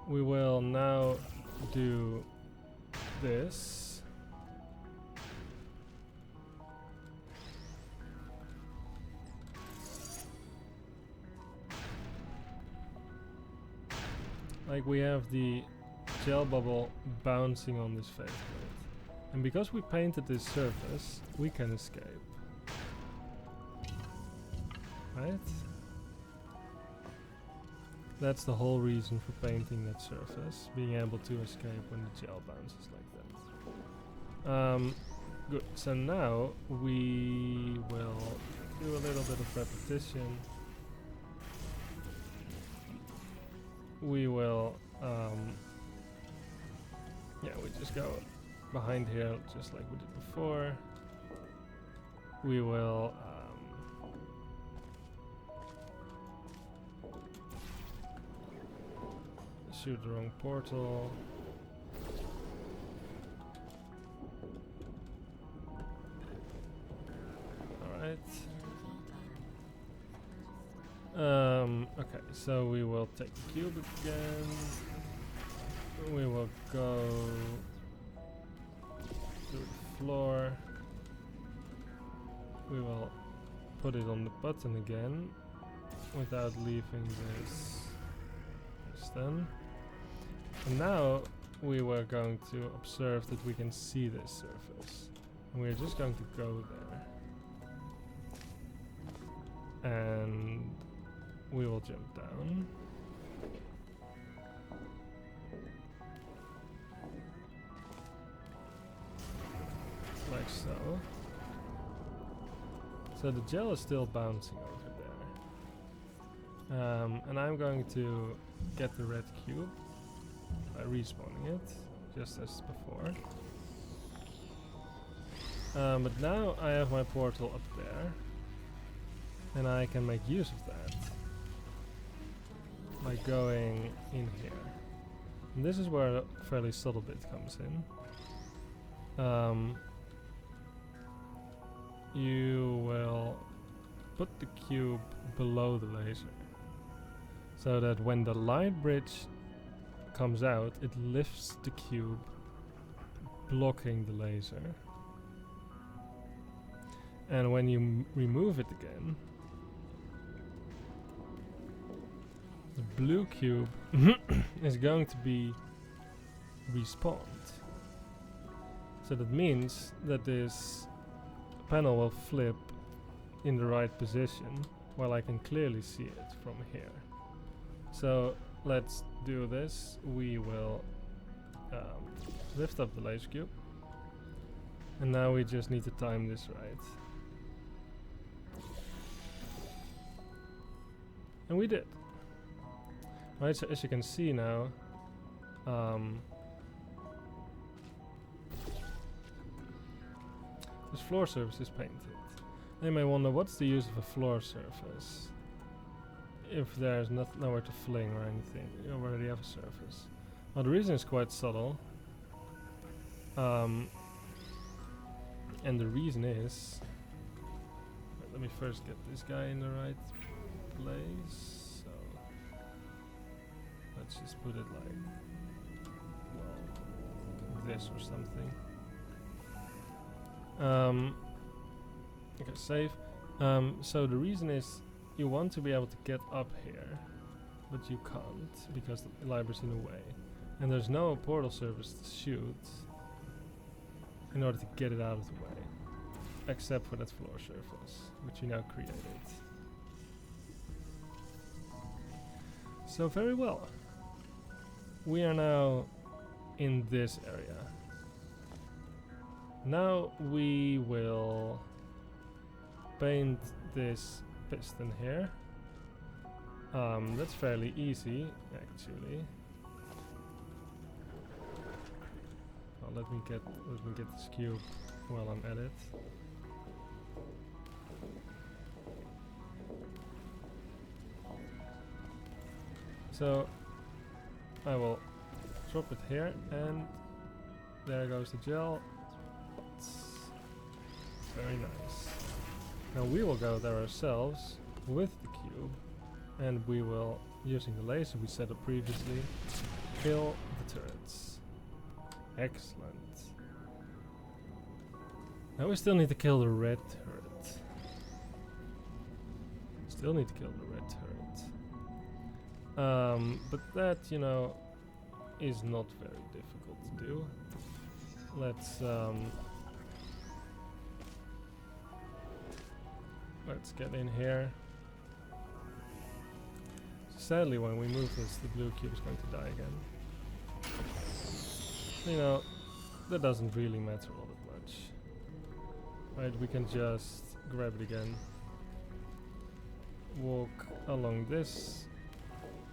We will now do this. Like, we have the gel bubble bouncing on this face plate. And because we painted this surface, we can escape. Right? That's the whole reason for painting that surface, being able to escape when the gel bounces like that. Good, so now we will do a little bit of repetition. We will, yeah, we just go behind here just like we did before. We will, shoot the wrong portal. so we will take the cube again. We will go to the floor. We will put it on the button again without leaving this done. And now we were going to observe that we can see this surface. And we're just going to go there. And we will jump down. Like so. So the gel is still bouncing over there. And I'm going to get the red cube by respawning it, just as before. But now I have my portal up there. And I can make use of that by going in here. And this is where a fairly subtle bit comes in. You will put the cube below the laser, so that when the light bridge comes out, it lifts the cube, blocking the laser. And when you remove it again, the blue cube is going to be respawned. So that means that this panel will flip in the right position, while I can clearly see it from here. So let's do this. We will lift up the laser cube. And now we just need to time this right. And we did. Right, so as you can see now, this floor surface is painted. You may wonder, what's the use of a floor surface if there's nowhere to fling or anything? You already have a surface. Well, the reason is quite subtle. And the reason is... Let me first get this guy in the right place. Let's just put it like, well, this or something. Okay, save. So the reason is you want to be able to get up here, but you can't because the library's in the way. And there's no portal surface to shoot in order to get it out of the way. Except for that floor surface, which you now created. So very well. We are now in this area. Now we will paint this piston here. That's fairly easy, actually. Well, let me get this cube while I'm at it. So I will drop it here, and there goes the gel. It's very nice. Now we will go there ourselves with the cube, and we will, using the laser we set up previously, kill the turrets. Excellent. Now we still need to kill the red turret. Still need to kill the red turret. But that, you know, is not very difficult to do. Let's get in here. Sadly, when we move this, the blue cube is going to die again. You know, that doesn't really matter all that much. Right, we can just grab it again. Walk along this.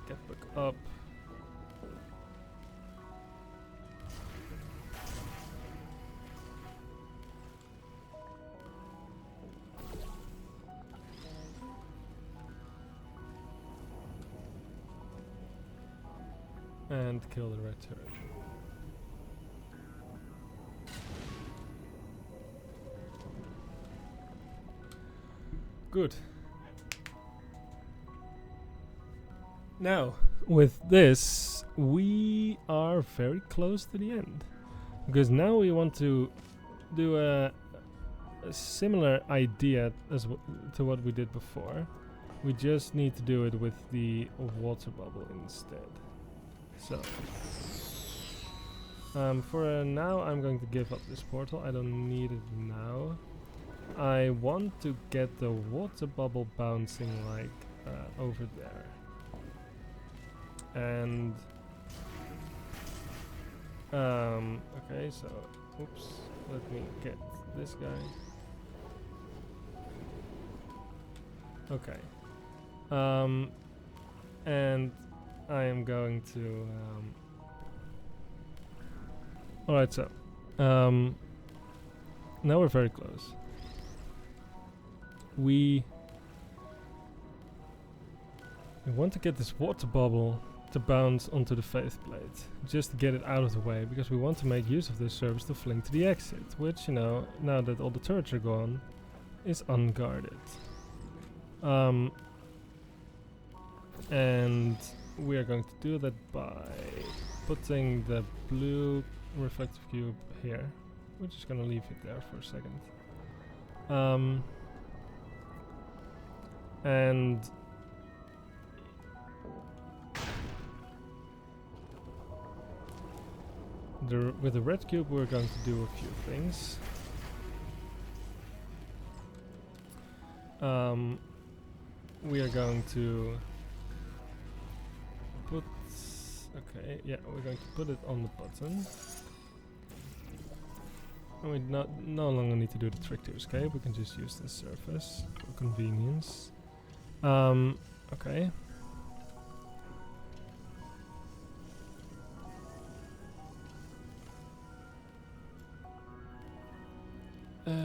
Get back up. And kill the red turret. Now, with this, we are very close to the end. Because now we want to do a similar idea to what we did before. We just need to do it with the water bubble instead. So, for now I'm going to give up this portal. I don't need it now. I want to get the water bubble bouncing like over there. And okay, so oops, let me get this guy. Okay. And I am going to alright, so now we're very close. We want to get this water bubble to bounce onto the faceplate, just to get it out of the way, because we want to make use of this surface to fling to the exit, which, you know, now that all the turrets are gone, is unguarded. And we are going to do that by putting the blue reflective cube here. We're just gonna leave it there for a second. And with the red cube we're going to do a few things. We are going to put... okay, yeah, we're going to put it on the button. And we no longer need to do the trick to escape, we can just use this surface for convenience. Okay.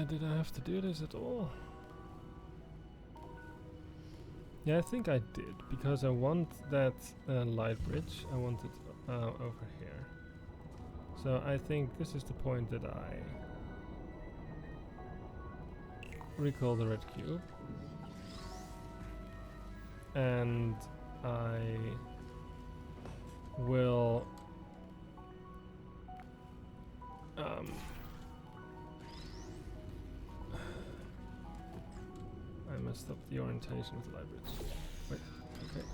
Did I have to do this at all? Yeah, I think I did, because I want that light bridge, I want it over here. So I think this is the point that I recall the red cube. And I will I messed up the orientation of the light bridge. Wait, okay.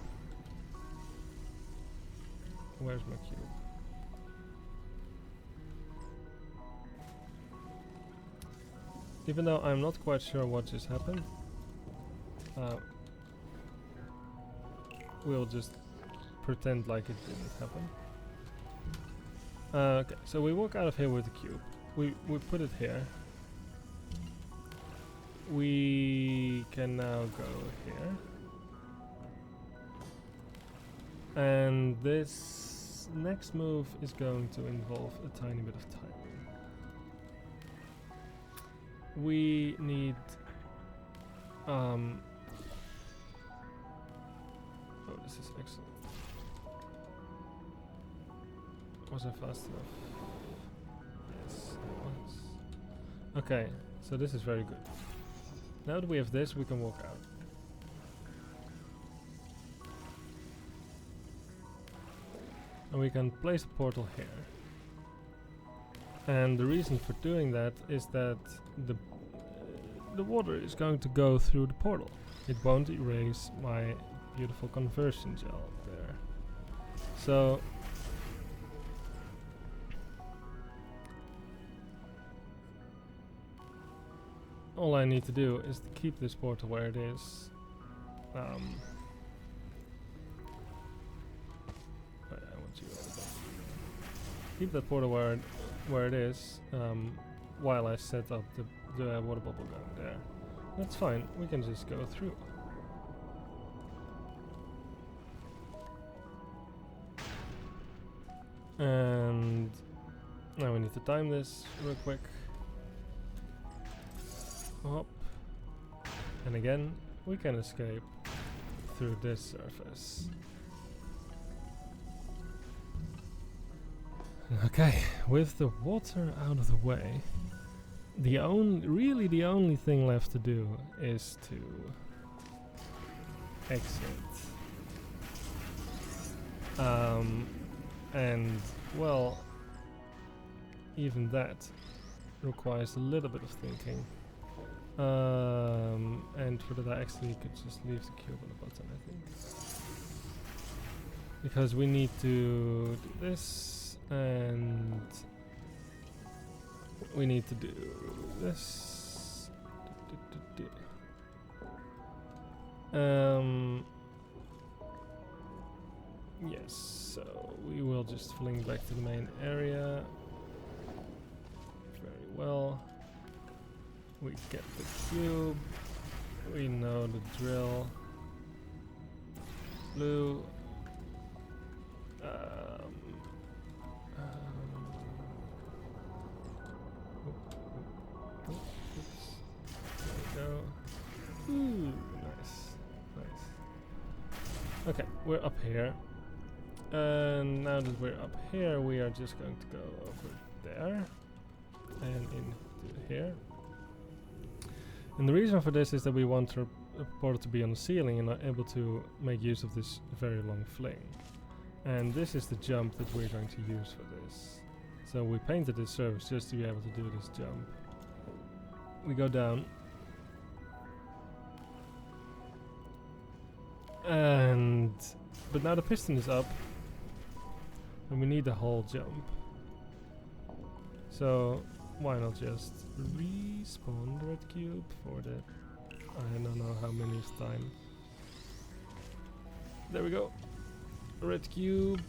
Where's my cube? Even though I'm not quite sure what just happened, we'll just pretend like it didn't happen. Okay, so we walk out of here with the cube. We put it here. We can now go here. And this next move is going to involve a tiny bit of timing. We need oh, this is excellent. Was I fast enough? Yes, I was. Okay, so this is very good. Now that we have this, we can walk out. And we can place the portal here. And the reason for doing that is that the water is going to go through the portal. It won't erase my beautiful conversion gel up there. So all I need to do is to keep this portal where it is. I want you keep that portal where it is while I set up the water bubble gun there. That's fine. We can just go through. And now we need to time this real quick. Hop. And again, we can escape through this surface. Okay, with the water out of the way, the only thing left to do is to exit And well, even that requires a little bit of thinking. And for that I actually could just leave the cube on the button, I think. Because we need to do this, and we need to do this. Yes, so we will just fling back to the main area. Very well. We get the cube. We know the drill. Blue. Oops. There we go. Ooh, nice. Nice. Okay, we're up here. And now that we're up here, we are just going to go over there. And into here. And the reason for this is that we want our portal to be on the ceiling and not able to make use of this very long fling. And this is the jump that we're going to use for this. So we painted this surface just to be able to do this jump. We go down. But now the piston is up. And we need the whole jump. So why not just respawn the red cube for the I don't know how many time. There we go. Red cube.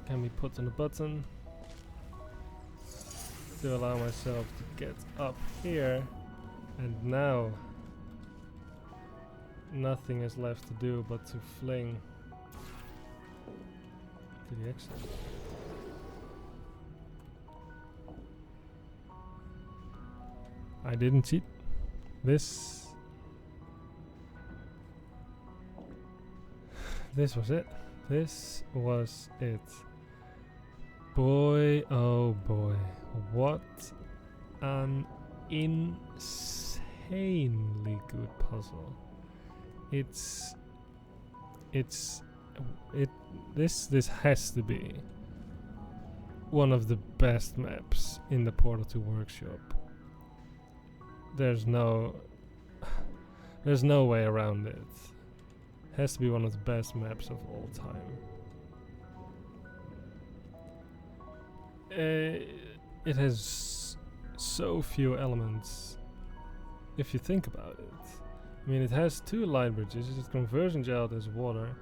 Can be put on a button to allow myself to get up here, and now nothing is left to do but to fling to the exit. I didn't cheat. This was it. This was it. Boy, oh boy. What an insanely good puzzle. This has to be one of the best maps in the Portal 2 workshop. There's no way around it. Has to be one of the best maps of all time. It has so few elements if you think about it. I mean, it has two light bridges, it's conversion gel, there's water,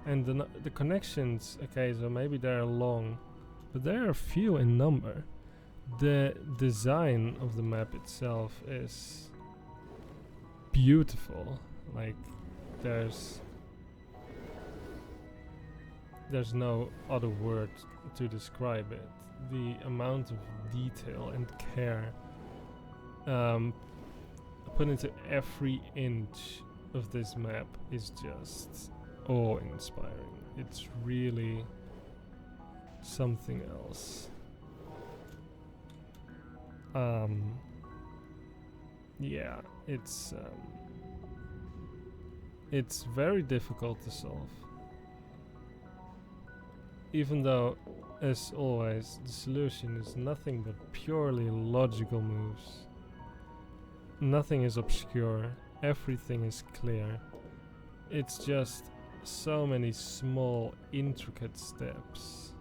and the connections, okay, so maybe they're long, but they are few in number. The design of the map itself is beautiful. Like, there's no other word to describe it. The amount of detail and care put into every inch of this map is just awe-inspiring. It's really something else. Yeah, it's very difficult to solve. Even though, as always, the solution is nothing but purely logical moves. Nothing is obscure, everything is clear. It's just so many small, intricate steps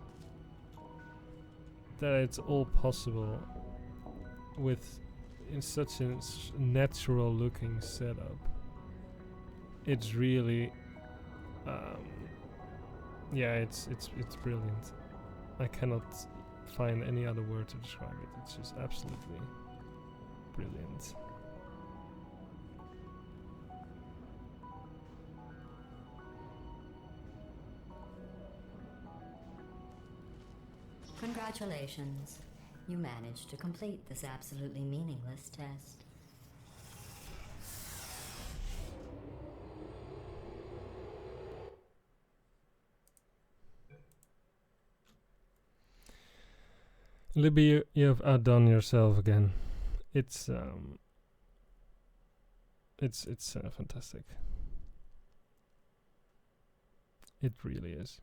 that it's all possible in such a natural looking setup. It's really yeah, it's brilliant. I cannot find any other word to describe it. It's just absolutely brilliant. Congratulations. You managed to complete this absolutely meaningless test. Libby, you have outdone yourself again. It's fantastic. It really is.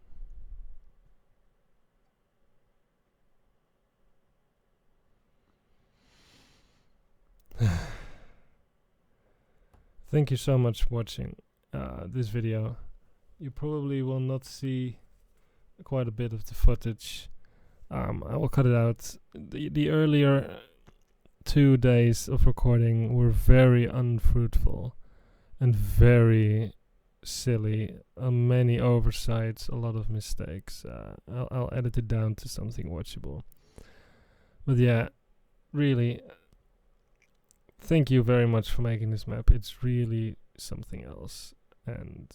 Thank you so much for watching this video. You probably will not see quite a bit of the footage. I will cut it out. The earlier 2 days of recording were very unfruitful and very silly. Many oversights, a lot of mistakes. I'll edit it down to something watchable. But yeah, really, thank you very much for making this map. It's really something else. And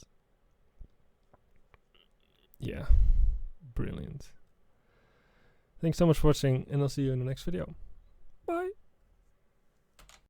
yeah, brilliant. Thanks so much for watching, and I'll see you in the next video.